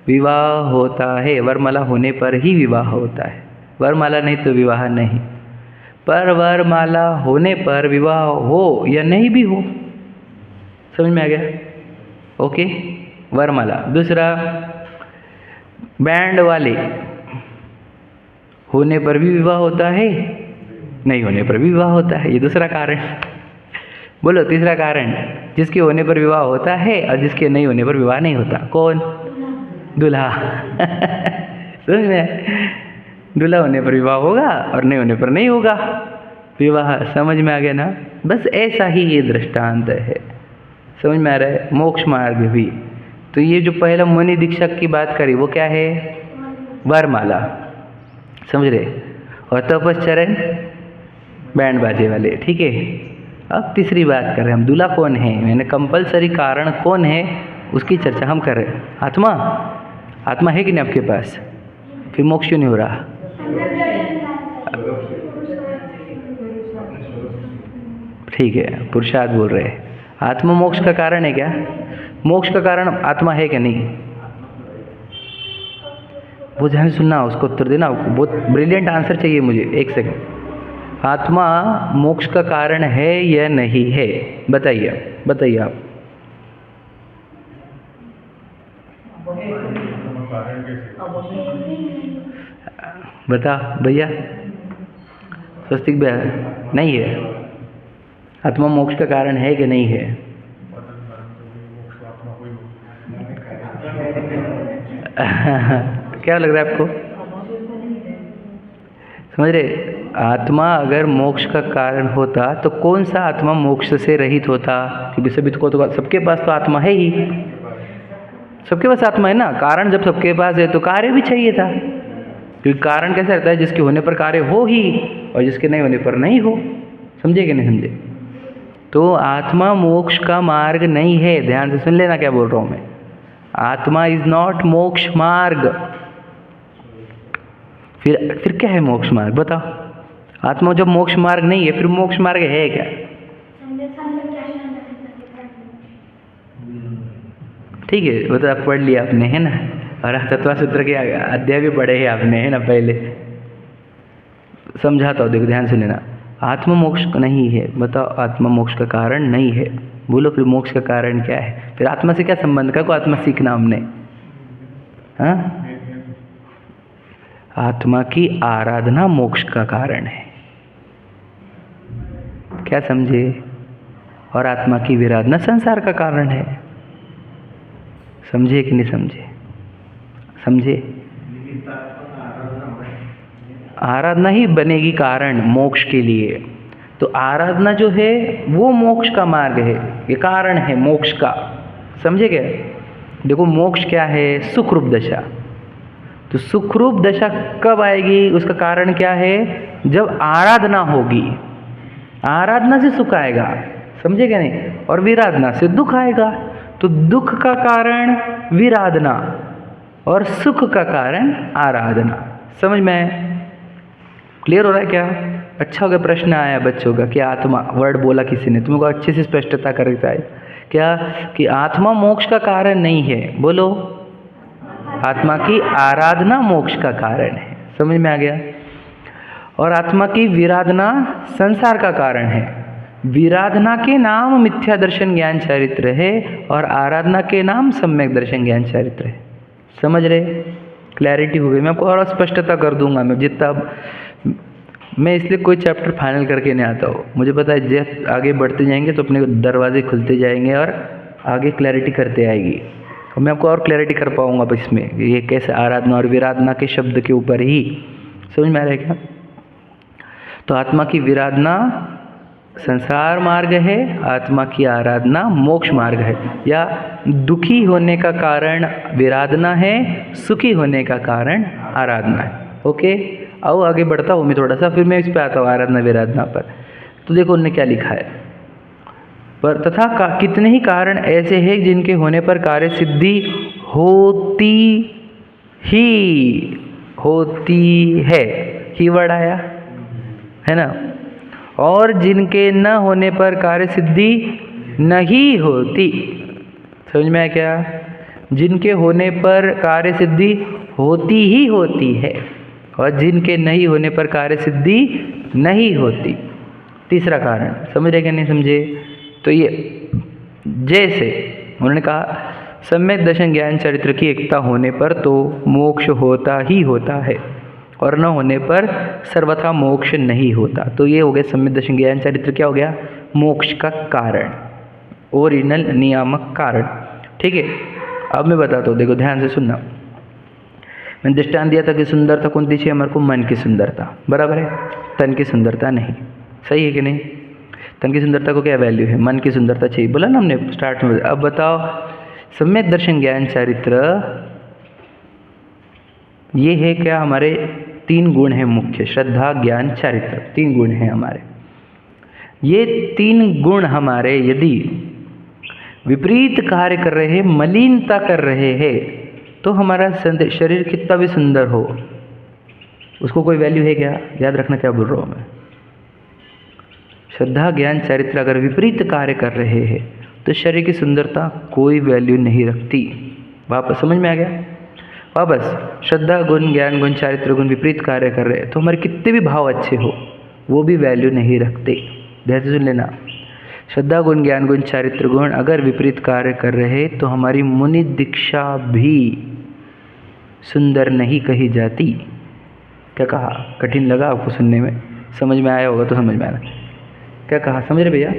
Speaker 1: विवाह होता है, वरमाला होने पर ही विवाह होता है, वरमाला नहीं तो विवाह नहीं। पर वरमाला होने पर विवाह हो या नहीं भी हो। समझ में आ गया? ओके, वरमाला। दूसरा, बैंड वाले होने पर भी विवाह होता है, नहीं होने पर भी विवाह होता है, ये दूसरा कारण। बोलो तीसरा कारण, जिसके होने पर विवाह होता है और जिसके नहीं होने पर विवाह नहीं होता। कौन? दूल्हा। समझ में? दूल्हा होने पर विवाह होगा और नहीं होने पर नहीं होगा विवाह। समझ में आ गया ना? बस ऐसा ही ये दृष्टांत है। समझ में आ रहा है? मोक्ष मार्ग भी। तो ये जो पहला मुनि दीक्षक की बात करी वो क्या है? वरमाला। समझ रहे? और तपश्चरण बैंड बाजे वाले। ठीक है, अब तीसरी बात कर रहे हैं हम, दूल्हा कौन है, मैंने कंपलसरी कारण कौन है उसकी चर्चा हम कर रहे हैं। आत्मा, आत्मा है कि नहीं आपके पास? फिर मोक्ष क्यों नहीं हो रहा? ठीक है, पुरुषार्थ बोल रहे हैं। आत्मा मोक्ष का कारण है क्या? मोक्ष का कारण आत्मा है क्या? नहीं। वो ध्यान से सुनना, उसको उत्तर देना, बहुत ब्रिलियंट आंसर चाहिए मुझे। एक सेकंड। आत्मा मोक्ष का कारण है या नहीं है? बताइए, बताइए आप। बता भैया। स्वस्तिक भैया, नहीं है। आत्मा मोक्ष का कारण है कि नहीं है? क्या लग रहा है आपको? समझ रहे? आत्मा अगर मोक्ष का कारण होता तो कौन सा आत्मा मोक्ष से रहित होता? क्योंकि सभी को तो, सबके पास तो आत्मा है ही, सबके पास आत्मा है ना। कारण जब सबके पास है तो कार्य भी चाहिए था, क्योंकि कारण कैसा रहता है? जिसके होने पर कार्य हो ही और जिसके नहीं होने पर नहीं हो। समझे कि नहीं समझे? तो आत्मा मोक्ष का मार्ग नहीं है। ध्यान से सुन लेना क्या बोल रहा हूँ मैं। आत्मा इज नॉट मोक्ष मार्ग। फिर क्या है मोक्ष मार्ग? बताओ। आत्मा जब मोक्ष मार्ग नहीं है फिर मोक्ष मार्ग है क्या? ठीक है, वो तो आप पढ़ लिया आपने, है ना, और तत्व सूत्र के अध्याय भी पढ़े हैं आपने, है ना। पहले समझाता हूँ, देखो ध्यान से लेना। आत्मा मोक्ष नहीं है, बताओ। आत्मा मोक्ष का कारण नहीं है, बोलो फिर मोक्ष का कारण क्या है? फिर आत्मा से क्या संबंध का को आत्मा सीखना हमने? हाँ, आत्मा की आराधना मोक्ष का कारण है। क्या समझे? और आत्मा की विराधना संसार का कारण है। समझे कि नहीं समझे? समझे? आराधना ही बनेगी कारण मोक्ष के लिए। तो आराधना जो है वो मोक्ष का मार्ग है, ये कारण है मोक्ष का। समझे क्या? देखो मोक्ष क्या है? सुखरूप दशा। तो सुखरूप दशा कब आएगी? उसका कारण क्या है? जब आराधना होगी। आराधना से सुख आएगा, समझे क्या नहीं? और विराधना से दुख आएगा। तो दुख का कारण विराधना और सुख का कारण आराधना। समझ में क्लियर हो रहा है क्या? अच्छा हो गया प्रश्न आया बच्चों का कि आत्मा वर्ड बोला किसी ने, तुमको अच्छे से स्पष्टता करता है क्या कि आत्मा मोक्ष का कारण नहीं है। बोलो, आत्मा की आराधना मोक्ष का कारण है। समझ में आ गया? और आत्मा की विराधना संसार का कारण है। विराधना के नाम मिथ्या दर्शन ज्ञान चारित्र है और आराधना के नाम सम्यक दर्शन ज्ञान चारित्र है। समझ रहे? क्लैरिटी हो गई। मैं आपको और स्पष्टता कर दूंगा। मैं जितना मैं इसलिए कोई चैप्टर फाइनल करके नहीं आता हूँ। मुझे पता है जब आगे बढ़ते जाएंगे तो अपने दरवाजे खुलते जाएंगे और आगे क्लैरिटी करते आएगी। और मैं आपको और क्लैरिटी कर पाऊँगा अब इसमें, ये कैसे आराधना और विराधना के शब्द के ऊपर ही। समझ में आ रहा है क्या? तो आत्मा की विराधना संसार मार्ग है, आत्मा की आराधना मोक्ष मार्ग है। या दुखी होने का कारण विराधना है, सुखी होने का कारण आराधना है। ओके, आओ आगे बढ़ता हूँ मैं थोड़ा सा, फिर मैं इस पे आता हूँ आराधना विराधना पर। तो देखो उन्होंने क्या लिखा है। पर तथा कितने ही कारण ऐसे हैं जिनके होने पर कार्य सिद्धि होती है। ही वर्ड आया है ना। और जिनके न होने पर कार्य सिद्धि नहीं होती। समझ में आया क्या? जिनके होने पर कार्य सिद्धि होती ही होती है और जिनके नहीं होने पर कार्य सिद्धि नहीं होती। तीसरा कारण समझ रहे कि नहीं समझे? तो ये जैसे उन्होंने कहा सम्यक दर्शन ज्ञान चरित्र की एकता होने पर तो मोक्ष होता ही होता है और न होने पर सर्वथा मोक्ष नहीं होता। तो ये हो गया सम्यक दर्शन ज्ञान चरित्र। क्या हो गया? मोक्ष का कारण, ओरिजिनल नियामक कारण। ठीक है, अब मैं बताता हूँ, देखो ध्यान से सुनना। मैंने दृष्टांत दिया था कि सुंदरता कौन सी चाहिए हमारे को? मन की सुंदरता, बराबर है, तन की सुंदरता नहीं। सही है कि नहीं? तन की सुंदरता को क्या वैल्यू है? मन की सुंदरता चाहिए, बोला ना हमने स्टार्ट में। अब बताओ सम्यक दर्शन ज्ञान चरित्र ये है क्या? हमारे 3 गुण हैं मुख्य, श्रद्धा ज्ञान चारित्र, 3 गुण हैं हमारे। ये 3 गुण हमारे यदि विपरीत कार्य कर रहे हैं, मलिनता कर रहे हैं, तो हमारा शरीर कितना भी सुंदर हो उसको कोई वैल्यू है क्या? याद रखना क्या बोल रहा हूँ मैं। श्रद्धा ज्ञान चारित्र अगर विपरीत कार्य कर रहे हैं तो शरीर की सुंदरता कोई वैल्यू नहीं रखती। वापस समझ में आ गया? वापस श्रद्धा गुण ज्ञान गुण चारित्र गुण विपरीत कार्य कर रहे हैं तो हमारे कितने भी भाव अच्छे हो वो भी वैल्यू नहीं रखते। ध्यान से सुन लेना। श्रद्धा गुण ज्ञान गुण चारित्र गुण अगर विपरीत कार्य कर रहे तो हमारी मुनि दीक्षा भी सुंदर नहीं कही जाती। क्या कहा? कठिन लगा आपको सुनने में? समझ में आया होगा तो समझ में आना। क्या कहा? समझ रहे भैया?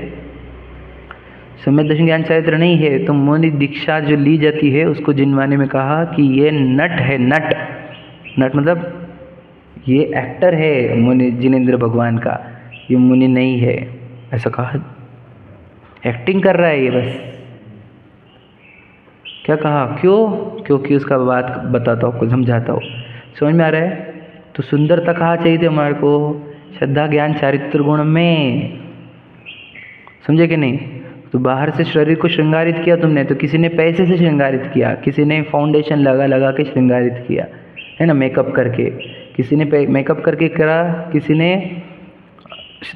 Speaker 1: सम्यक दर्शन ज्ञान चारित्र नहीं है तो मुनि दीक्षा जो ली जाती है उसको जिनवाने में कहा कि ये नट है। नट, नट मतलब ये एक्टर है मुनि जिनेंद्र भगवान का, ये मुनि नहीं है, ऐसा कहा। एक्टिंग कर रहा है ये बस। क्या कहा? क्यों? क्योंकि उसका बात बताता हूँ, आपको समझाता हूँ। समझ में आ रहा है? तो सुंदरता कहाँ चाहिए थी हमारे को? श्रद्धा ज्ञान चारित्र गुण में। समझे कि नहीं? तो बाहर से शरीर को श्रृंगारित किया तुमने, तो किसी ने पैसे से श्रृंगारित किया, किसी ने फाउंडेशन लगा लगा के श्रृंगारित किया, है ना, मेकअप करके। किसी ने मेकअप करके करा, किसी ने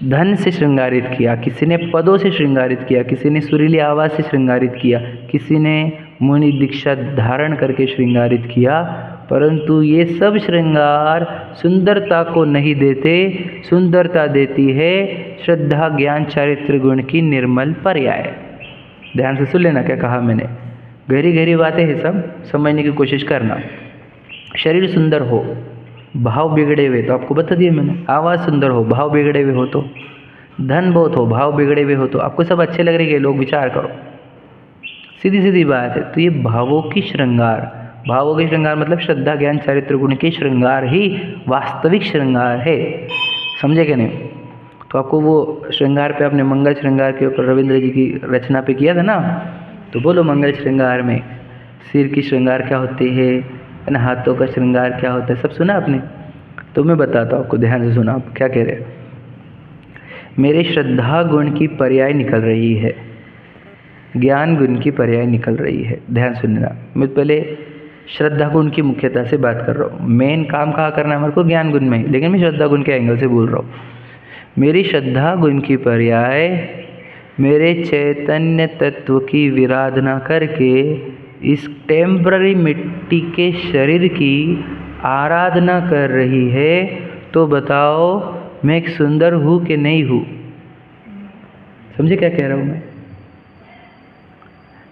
Speaker 1: धन से श्रृंगारित किया, किसी ने पदों से श्रृंगारित किया, किसी ने सुरीली आवाज़ से श्रृंगारित किया, किसी ने मुनि दीक्षा धारण करके श्रृंगारित किया। परंतु ये सब श्रृंगार सुंदरता को नहीं देते, सुंदरता देती है श्रद्धा ज्ञान चारित्र गुण की निर्मल पर्याय। ध्यान से सुन लेना क्या कहा मैंने। गहरी गहरी बातें हैं, सब समझने की कोशिश करना। शरीर सुंदर हो, भाव बिगड़े हुए, तो आपको बता दिया मैंने। आवाज़ सुंदर हो, भाव बिगड़े हुए हो, तो धन बहुत हो, भाव बिगड़े हुए हो, तो आपको सब अच्छे लग रहे हैं लोग, विचार करो, सीधी सीधी बात है। तो ये भावों की श्रृंगार, भावों के श्रृंगार मतलब श्रद्धा ज्ञान चारित्र गुण के श्रृंगार ही वास्तविक श्रृंगार है। समझे कि नहीं? तो आपको वो श्रृंगार पे आपने मंगल श्रृंगार के ऊपर रविंद्र जी की रचना पे किया था ना, तो बोलो मंगल श्रृंगार में सिर की श्रृंगार क्या होती है ना, हाथों का श्रृंगार क्या होता है, सब सुना आपने? तो मैं बताता हूँ आपको, ध्यान से सुना। आप क्या कह रहे हैं? मेरे श्रद्धा गुण की पर्याय निकल रही है, ज्ञान गुण की पर्याय निकल रही है। ध्यान सुनना, मैं पहले श्रद्धा गुण की मुख्यता से बात कर रहा हूँ। मेन काम कहाँ करना है हमारे को? ज्ञान गुण में, लेकिन मैं श्रद्धा गुण के एंगल से बोल रहा हूँ। मेरी श्रद्धा गुण की पर्याय मेरे चैतन्य तत्व की विराधना करके इस टेम्पररी मिट्टी के शरीर की आराधना कर रही है। तो बताओ मैं एक सुंदर हूँ कि नहीं हूँ? समझे क्या कह रहा हूँ मैं?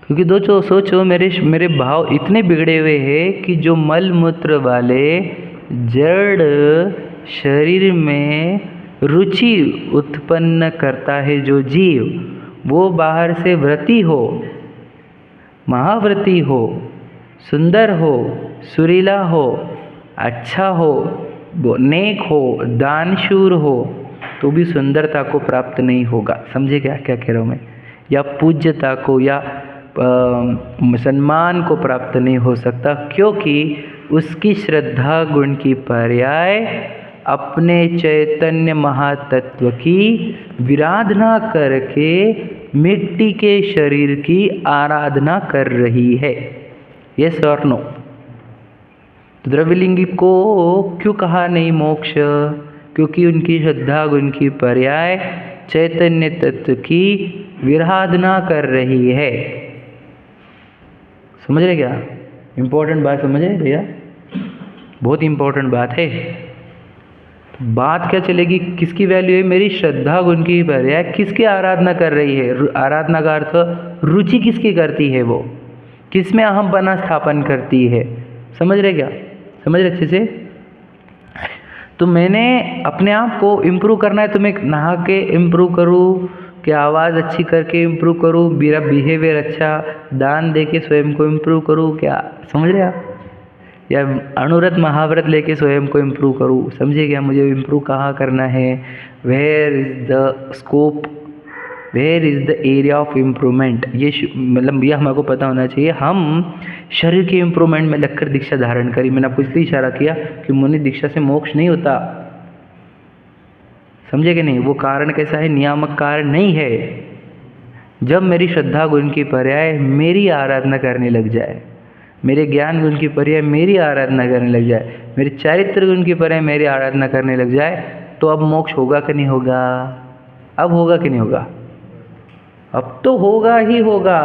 Speaker 1: क्योंकि दो सोचो, मेरे भाव इतने बिगड़े हुए हैं कि जो मल मूत्र वाले जड़ शरीर में रुचि उत्पन्न करता है जो जीव, वो बाहर से व्रती हो, महाव्रती हो, सुंदर हो, सुरीला हो, अच्छा हो, नेक हो, दानशूर हो, तो भी सुंदरता को प्राप्त नहीं होगा। समझे क्या क्या कह रहा हूँ मैं? या पूज्यता को या सम्मान को प्राप्त नहीं हो सकता, क्योंकि उसकी श्रद्धा गुण की पर्याय अपने चैतन्य महातत्व की विराधना करके मिट्टी के शरीर की आराधना कर रही है। यस और नो? तो द्रव्यलिंगी को क्यों कहा नहीं मोक्ष? क्योंकि उनकी श्रद्धा गुण की पर्याय चैतन्य तत्व की विराधना कर रही है। समझ रहे क्या? इम्पोर्टेंट बात समझ रहे भैया? बहुत इम्पोर्टेंट बात है। बात क्या चलेगी? किसकी वैल्यू है? मेरी श्रद्धा गुण की पर्याय किसकी आराधना कर रही है? आराधना का अर्थ रुचि किसकी करती है? वो किस में अहम बना स्थापन करती है? समझ रहे क्या? समझ रहे अच्छे से? तो मैंने अपने आप को इम्प्रूव करना है, तो मैं नहा के इम्प्रूव करूँ, कि आवाज़ अच्छी करके इम्प्रूव करूँ, मेरा बिहेवियर अच्छा, दान दे के स्वयं को इम्प्रूव करूँ क्या? समझ रहे आप? या अणुव्रत महाव्रत लेके स्वयं को इम्प्रूव करूँ? समझे क्या? मुझे इम्प्रूव कहाँ करना है? Where is the scope, where is the area of improvement? ये मतलब यह हमारे को पता होना चाहिए। हम शरीर के इम्प्रूवमेंट में लगकर दीक्षा धारण करी। मैंने आपको इसलिए इशारा किया कि मुनि दीक्षा से मोक्ष नहीं होता। समझे कि नहीं? वो कारण कैसा है? नियामक कारण नहीं है। जब मेरी श्रद्धा गुण की पर्याय मेरी आराधना करने लग जाए, मेरे ज्ञान गुण की पर्याय मेरी आराधना करने लग जाए, मेरे चारित्र गुण की पर्याय मेरी आराधना करने लग जाए, तो अब मोक्ष होगा कि नहीं होगा? अब होगा कि नहीं होगा? अब तो होगा ही होगा।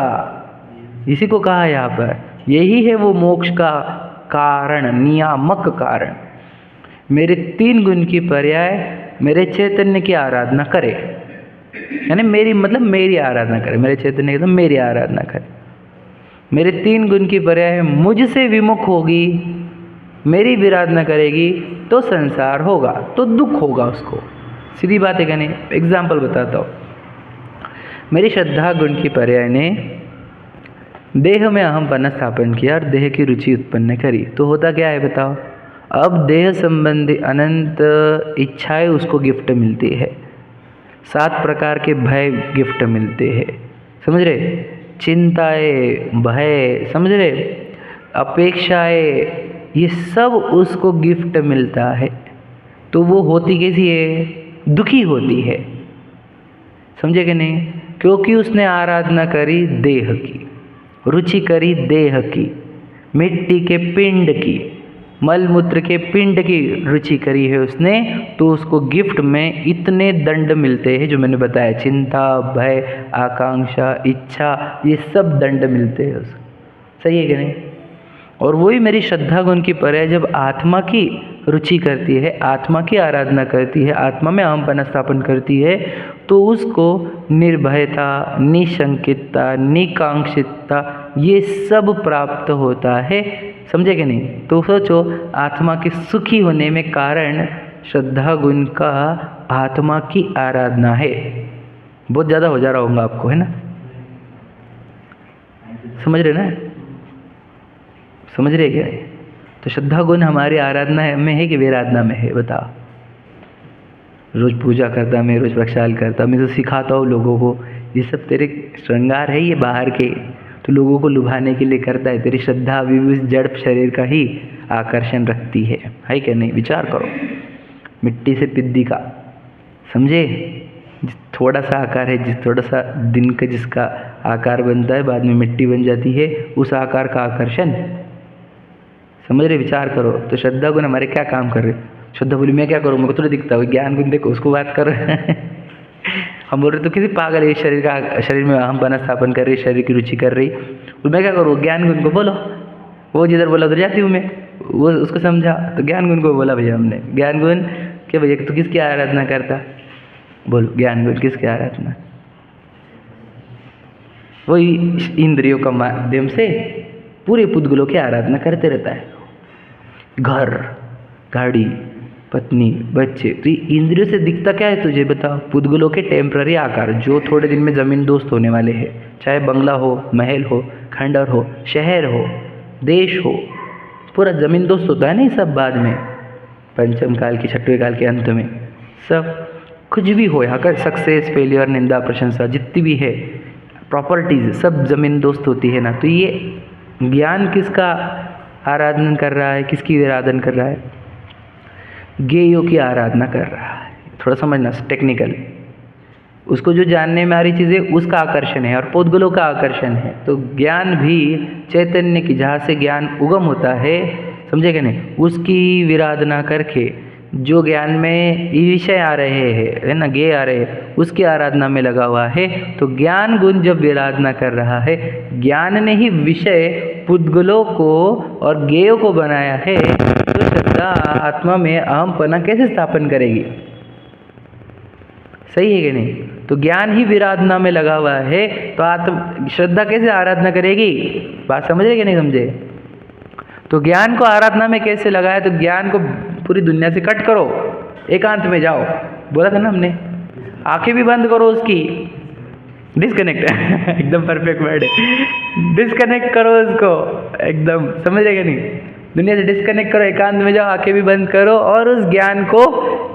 Speaker 1: इसी को कहा यहाँ पर, यही है वो मोक्ष का कारण, नियामक कारण। मेरे 3 गुण की पर्याय मेरे चैतन्य की आराधना करे, यानी मेरी आराधना करे, मेरे चैतन्य की तो मेरी आराधना करे। मेरे 3 गुण की पर्याय मुझसे विमुख होगी, मेरी विराधना करेगी, तो संसार होगा, तो दुख होगा उसको। सीधी बात है क्या नहीं? एग्जाम्पल बताता हूँ। मेरी श्रद्धा गुण की पर्याय ने देह में अहमपना स्थापन किया और देह की रुचि उत्पन्न करी, तो होता क्या है बताओ? अब देह संबंधी अनंत इच्छाएं उसको गिफ्ट मिलती है। 7 प्रकार के भय गिफ्ट मिलते हैं। समझ रहे? चिंताएं, भय, समझ रहे? अपेक्षाएं, ये सब उसको गिफ्ट मिलता है। तो वो होती कैसी है? दुखी होती है। समझे कि नहीं? क्योंकि उसने आराधना करी देह की, रुचि करी देह की, मिट्टी के पिंड की, मल मूत्र के पिंड की रुचि करी है उसने, तो उसको गिफ्ट में इतने दंड मिलते हैं जो मैंने बताया, चिंता, भय, आकांक्षा, इच्छा, ये सब दंड मिलते हैं उसको। सही है कि नहीं? और वही मेरी श्रद्धा गुण की पर्याय जब आत्मा की रुचि करती है, आत्मा की आराधना करती है, आत्मा में अहमपना स्थापन करती है, तो उसको निर्भयता, निशंकितता, निकांक्षितता, ये सब प्राप्त होता है। समझे कि नहीं? तो सोचो, आत्मा के सुखी होने में कारण श्रद्धा गुण का आत्मा की आराधना है। बहुत ज़्यादा हो जा रहा होगा आपको, है ना? समझ रहे ना? समझ रहे क्या? तो श्रद्धा गुण हमारी आराधना में है कि विराधना में है? बताओ। रोज पूजा करता मैं, रोज प्रक्षाल करता मैं, तो सिखाता हूँ लोगों को, ये सब तेरे श्रृंगार है, ये बाहर के, तो लोगों को लुभाने के लिए करता है। तेरी श्रद्धा अभी भी उस जड़ शरीर का ही आकर्षण रखती है क्या नहीं? विचार करो। मिट्टी से पिद्दी का, समझे? थोड़ा सा आकार है, थोड़ा सा दिन का जिसका आकार बनता है, बाद में मिट्टी बन जाती है, उस आकार का आकर्षण। समझ रहे? विचार करो। तो श्रद्धा गुण हमारे क्या काम कर रहे? श्रद्धा बोली मैं क्या करूँ, मेरे को तो दिखता है। ज्ञान गुण देखो, उसको बात कर हम बोल रहे तो किसी पागल है, शरीर में अहमपना स्थापन कर रही, शरीर की रुचि कर रही, तो मैं क्या करूँ? ज्ञान गुण को बोलो। वो जिधर बोला उधर जाती हूँ मैं, वो उसको समझा। तो ज्ञान गुण को बोला भैया हमने, ज्ञान गुण क्या भैया, तो किसकी आराधना करता? बोलो, ज्ञान गुण किसकी आराधना? वही इंद्रियों का माध्यम से पूरे पुद्गलों की आराधना करते रहता है। घर, गाड़ी, पत्नी, बच्चे, तो ये इंद्रियों से दिखता क्या है तुझे बताओ? पुद्गलों के टेम्पररी आकार जो थोड़े दिन में ज़मीन दोस्त होने वाले हैं, चाहे बंगला हो, महल हो, खंडर हो, शहर हो, देश हो, पूरा ज़मीन दोस्त होता है नहीं सब बाद में, पंचम काल की, छठवें काल के अंत में, सब कुछ भी हो यहाँ का सक्सेस, फेलियर, निंदा, प्रशंसा, जितनी भी है प्रॉपर्टीज सब ज़मीन दोस्त होती है ना। तो ये ज्ञान किसका आराधन कर रहा है, किसकी आराधन कर रहा है? ज्ञेयों की आराधना कर रहा है। थोड़ा समझना टेक्निकल, उसको जो जानने में आ रही चीज़ें उसका आकर्षण है और पुद्गलों का आकर्षण है। तो ज्ञान भी चैतन्य की, जहाँ से ज्ञान उगम होता है, समझे कि नहीं, उसकी विराधना करके जो ज्ञान में विषय आ रहे हैं, है ना, ज्ञेय आ रहे हैं, उसकी आराधना में लगा हुआ है। तो ज्ञान गुण जब विराधना कर रहा है, ज्ञान ने ही विषय पुद्गलों को और ज्ञेयों को बनाया है, तो श्रद्धा आत्मा में अहमपना कैसे स्थापन करेगी? सही है कि नहीं? तो ज्ञान ही विराधना में लगा हुआ है, तो श्रद्धा कैसे आराधना करेगी? बात समझे कि नहीं समझे? तो ज्ञान को आराधना में कैसे लगाया? तो ज्ञान को पूरी दुनिया से कट करो, एकांत में जाओ, बोला था ना हमने, आंखें भी बंद करो उसकी, डिस्कनेक्ट एकदम परफेक्ट वर्ड है, डिस्कनेक्ट करो उसको एकदम, समझ रहे कि नहीं? दुनिया से डिस्कनेक्ट करो, एकांत में जाओ, आंखें भी बंद करो और उस ज्ञान को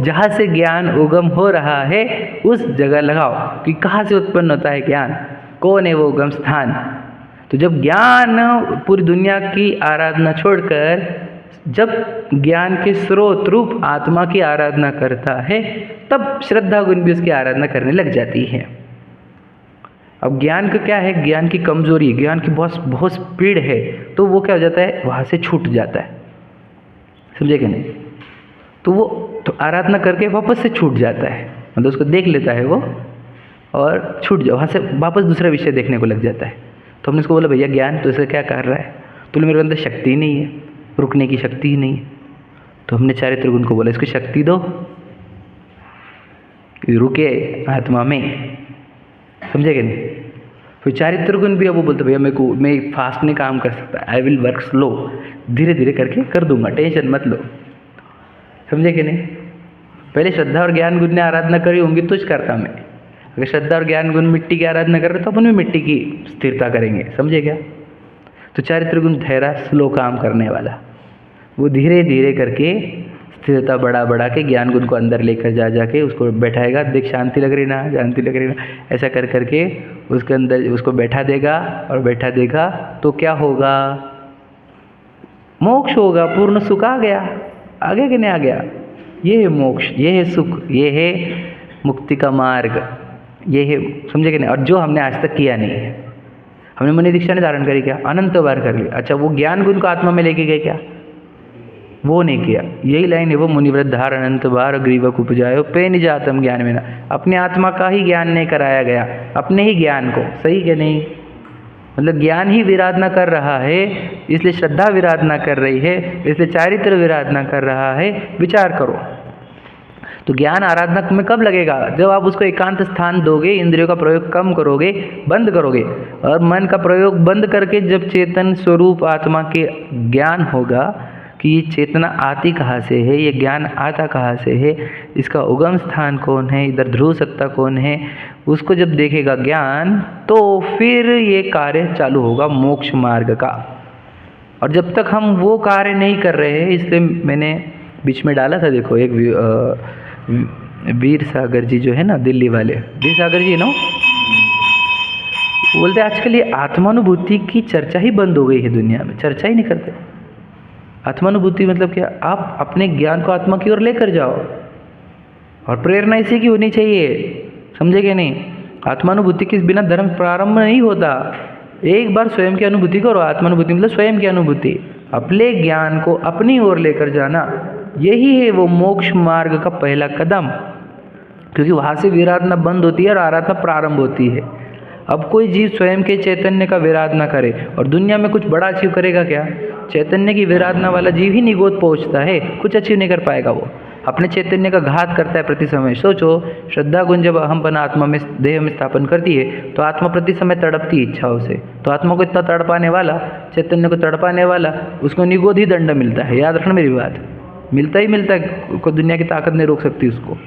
Speaker 1: जहाँ से ज्ञान उगम हो रहा है उस जगह लगाओ कि कहाँ से उत्पन्न होता है ज्ञान, कौन है वो उगम स्थान। तो जब ज्ञान पूरी दुनिया की आराधना छोड़कर जब ज्ञान के स्रोत रूप आत्मा की आराधना करता है, तब श्रद्धा गुण भी उसकी आराधना करने लग जाती है। अब ज्ञान का क्या है? ज्ञान की कमजोरी, ज्ञान की बहुत स्पीड है, तो वो क्या हो जाता है, वहाँ से छूट जाता है, समझे कि नहीं? तो वो तो आराधना करके वापस से छूट जाता है, मतलब उसको देख लेता है वो और छूट जाओ, वहाँ से वापस दूसरा विषय देखने को लग जाता है। तो हमने उसको बोला भैया ज्ञान तो इसे क्या कर रहा है, तो मेरे अंदर शक्ति ही नहीं है, रुकने की शक्ति ही नहीं है। तो हमने चारित्र गुण को बोला इसको शक्ति दो, रुके आत्मा में, समझे कि नहीं? फिर चारित्र गुण भी अब वो बोलते भैया मैं फास्ट नहीं काम कर सकता, आई विल वर्क स्लो, धीरे धीरे करके कर दूंगा, टेंशन मत लो, समझे कि नहीं? पहले श्रद्धा और ज्ञान गुण ने आराधना करी होंगी तो करता मैं, अगर श्रद्धा और ज्ञान गुण मिट्टी की आराधना कर रहे तो अपन भी मिट्टी की स्थिरता करेंगे, समझे क्या? तो चारित्र गुण ठहरा स्लो काम करने वाला, वो धीरे धीरे करके स्थिरता बढ़ा के ज्ञान गुण को अंदर लेकर जाके उसको बैठाएगा, देख शांति लग रही ना, शांति लग रही ना, ऐसा कर करके उसके अंदर उसको बैठा देगा, और बैठा देगा तो क्या होगा? मोक्ष होगा, पूर्ण सुख आ गया, आगे कि नहीं आ गया? ये है मोक्ष, ये है सुख, ये है मुक्ति का मार्ग, ये है, समझे कि नहीं? और जो हमने आज तक किया नहीं है, हमने मुनि दीक्षा ने धारण करी क्या? अनंत बार कर ली। अच्छा वो ज्ञान गुण को आत्मा में लेके गए क्या? वो नहीं किया। यही लाइन है वो, मुनिव्रत धार अनंत बार ग्रीवक उपजायो पे निज आत्म ज्ञान में ना, अपने आत्मा का ही ज्ञान नहीं कराया गया, अपने ही ज्ञान को, सही कि नहीं? मतलब ज्ञान ही विराधना कर रहा है, इसलिए श्रद्धा विराधना कर रही है, इसलिए चारित्र विराधना कर रहा है। विचार करो, तो ज्ञान आराधना में कब लगेगा? जब आप उसको एकांत स्थान दोगे, इंद्रियों का प्रयोग कम करोगे, बंद करोगे, और मन का प्रयोग बंद करके जब चेतन स्वरूप आत्मा के ज्ञान होगा कि ये चेतना आती कहाँ से है, ये ज्ञान आता कहाँ से है, इसका उगम स्थान कौन है, इधर ध्रुव सत्ता कौन है, उसको जब देखेगा ज्ञान, तो फिर ये कार्य चालू होगा मोक्ष मार्ग का। और जब तक हम वो कार्य नहीं कर रहे हैं, इसलिए मैंने बीच में डाला था, देखो एक वीर सागर जी जो है ना, दिल्ली वाले वीर सागर जी ना, बोलते आजकल ये आत्मानुभूति की चर्चा ही बंद हो गई है दुनिया में, चर्चा ही नहीं करते। आत्मानुभूति मतलब क्या? आप अपने ज्ञान को आत्मा की ओर लेकर जाओ, और प्रेरणा इसी की होनी चाहिए, समझे कि नहीं? आत्मानुभूति के बिना धर्म प्रारंभ नहीं होता। एक बार स्वयं की अनुभूति करो, आत्मानुभूति मतलब स्वयं की अनुभूति, अपने ज्ञान को अपनी ओर लेकर जाना, यही है वो मोक्ष मार्ग का पहला कदम, क्योंकि वहाँ से विराधना बंद होती है और आराधना प्रारंभ होती है। अब कोई जीव स्वयं के चैतन्य का विराधना करे और दुनिया में कुछ बड़ा अचीव करेगा क्या? चैतन्य की विराधना वाला जीव ही निगोद पहुँचता है, कुछ अचीव नहीं कर पाएगा वो। अपने चैतन्य का घात करता है प्रति समय। सोचो, श्रद्धा गुण जब अहमपना आत्मा में देह में स्थापन करती है तो आत्मा प्रति समय तड़पती है इच्छाओं से। तो आत्मा को इतना तड़पाने वाला, चैतन्य को तड़पाने वाला, उसको निगोध ही दंड मिलता है। याद रखना मेरी बात, मिलता ही मिलता है, कोई दुनिया की ताकत नहीं रोक सकती उसको।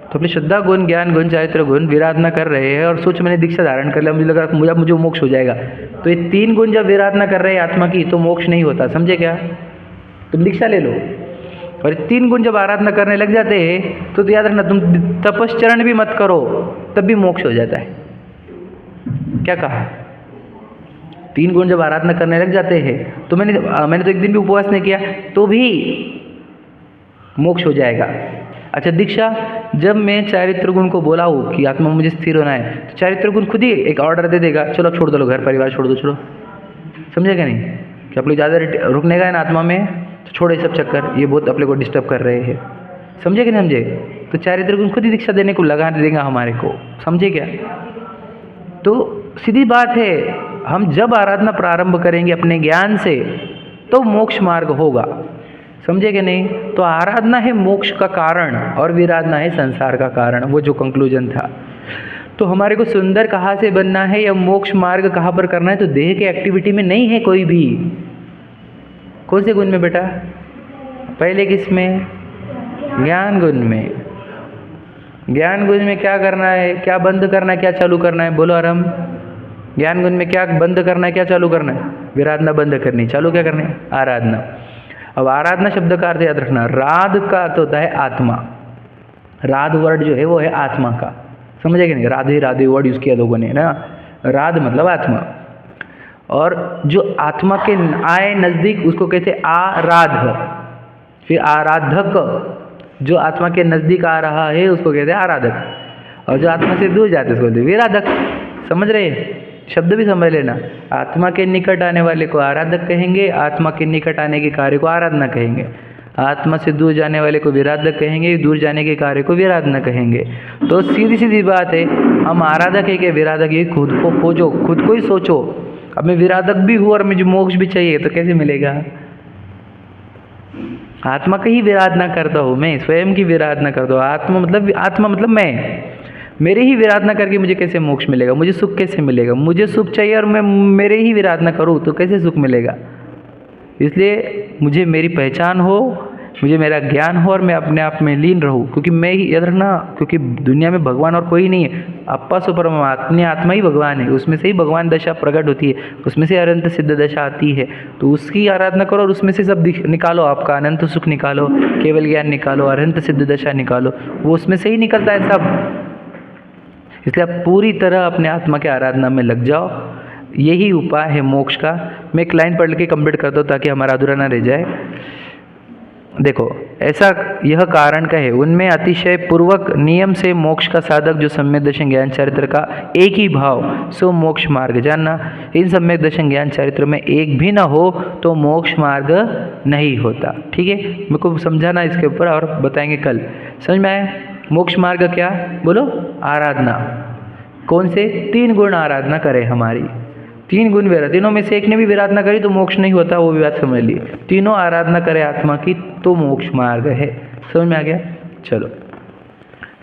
Speaker 1: तो अपनी श्रद्धा गुण, ज्ञान गुण, चारित्र गुण विराधना कर रहे हैं और सोच मैंने दीक्षा धारण कर लिया, मुझे लगा मुझे मोक्ष हो जाएगा। तो ये 3 गुण जब विराधना कर रहे हैं आत्मा की तो मोक्ष नहीं होता, समझे क्या? तुम दीक्षा ले लो और 3 गुण जब आराधना करने लग जाते हैं तो याद रखना, तुम तपश्चरण भी मत करो तब भी मोक्ष हो जाता है। क्या कहा? 3 गुण जब आराधना करने लग जाते हैं तो मैंने तो एक दिन भी उपवास नहीं किया तो भी मोक्ष हो जाएगा। अच्छा, दीक्षा, जब मैं चारित्र गुण को बोला हूँ कि आत्मा मुझे स्थिर होना है तो चारित्र गुण खुद ही एक ऑर्डर दे देगा, चलो छोड़ दो, घर परिवार छोड़ दो, छोड़ो। समझेगा नहीं कि आप लोग ज़्यादा रुकने का है ना आत्मा में, तो छोड़ो ये सब चक्कर, ये बहुत अपने को डिस्टर्ब कर रहे हैं। समझे कि नहीं समझे? तो चारित्र गुण खुद ही दीक्षा देने को लगा देगा हमारे को, समझे क्या? तो सीधी बात है, हम जब आराधना प्रारंभ करेंगे अपने ज्ञान से तो मोक्ष मार्ग होगा, समझे कि नहीं? तो आराधना है मोक्ष का कारण और विराधना है संसार का कारण, वो जो कंक्लूजन था। तो हमारे को सुंदर कहाँ से बनना है या मोक्ष मार्ग कहाँ पर करना है? तो देह के एक्टिविटी में नहीं है कोई भी। कौन से गुण में बेटा? पहले किस में? ज्ञान गुण में। ज्ञान गुण में क्या करना है, क्या बंद करना है, क्या चालू करना है? बोलो आराम। ज्ञान गुण में क्या बंद करना है, क्या चालू करना है? विराधना बंद करनी, चालू क्या करना है? आराधना। अब आराधना शब्द का अर्थ याद रखना, राध का अर्थ होता है आत्मा। राध वर्ड जो है वो है आत्मा का, समझे कि नहीं? राधे राधे वर्ड यूज किया लोगों ने ना, राध मतलब आत्मा। और जो आत्मा के आए नजदीक उसको कहते आराध। फिर आराधक, जो आत्मा के नजदीक आ रहा है उसको कहते हैं आराधक, और जो आत्मा से दूर जाते उसको कहते हैं विराधक। समझ रहे हैं? शब्द भी समझ लेना, आत्मा के निकट आने वाले को आराधक कहेंगे, आत्मा के निकट आने के कार्य को आराधना कहेंगे। आत्मा से दूर जाने वाले को विराधक कहेंगे, दूर जाने के कार्य को विराधना कहेंगे। तो सीधी सीधी बात है, हम आराधक है कि विराधक, ये खुद को खोजो, खुद को ही सोचो। अब मैं विराधक भी हूँ और मुझे मोक्ष भी चाहिए तो कैसे मिलेगा? आत्मा की ही विराधना करता हूँ मैं, स्वयं की विराधना करता हूँ। आत्मा मतलब मैं, मेरे ही विराधना करके मुझे कैसे मोक्ष मिलेगा? मुझे सुख कैसे मिलेगा? मुझे सुख चाहिए और मैं मेरे ही विराधना करूँ तो कैसे सुख मिलेगा? इसलिए मुझे मेरी पहचान हो, मुझे मेरा ज्ञान हो और मैं अपने आप में लीन रहूँ, क्योंकि मैं ही, याद रखना, क्योंकि दुनिया में भगवान और कोई नहीं है। अप्पा सुपरमा, अपनी आत्मा ही भगवान है, उसमें से ही भगवान दशा प्रकट होती है, उसमें से अनंत सिद्ध दशा आती है। तो उसकी आराधना करो और उसमें से सब निकालो, आपका अनंत सुख निकालो, केवल ज्ञान निकालो, अनंत सिद्ध दशा निकालो, वो उसमें से ही निकलता है सब। इसलिए आप पूरी तरह अपने आत्मा के आराधना में लग जाओ, यही उपाय है मोक्ष का। मैं एक लाइन पढ़ के कंप्लीट करता हूँ ताकि हमारा अधूरा ना रह जाए। देखो, ऐसा यह कारण का है, उनमें अतिशय पूर्वक नियम से मोक्ष का साधक जो सम्यक दर्शन ज्ञान चरित्र का एक ही भाव सो मोक्ष मार्ग जानना। इन सम्यक दर्शन ज्ञान चरित्र में एक भी ना हो तो मोक्ष मार्ग नहीं होता। ठीक है, मेरे को समझाना इसके ऊपर और बताएंगे कल। समझ में आया? मोक्ष मार्ग क्या? बोलो, आराधना। कौन से? 3 गुण आराधना करे हमारी, 3 गुण विराधना, तीनों में से एक ने भी विराधना करी तो मोक्ष नहीं होता, वो भी बात समझ ली। तीनों आराधना करे आत्मा की तो मोक्ष मार्ग है। समझ में आ गया? चलो।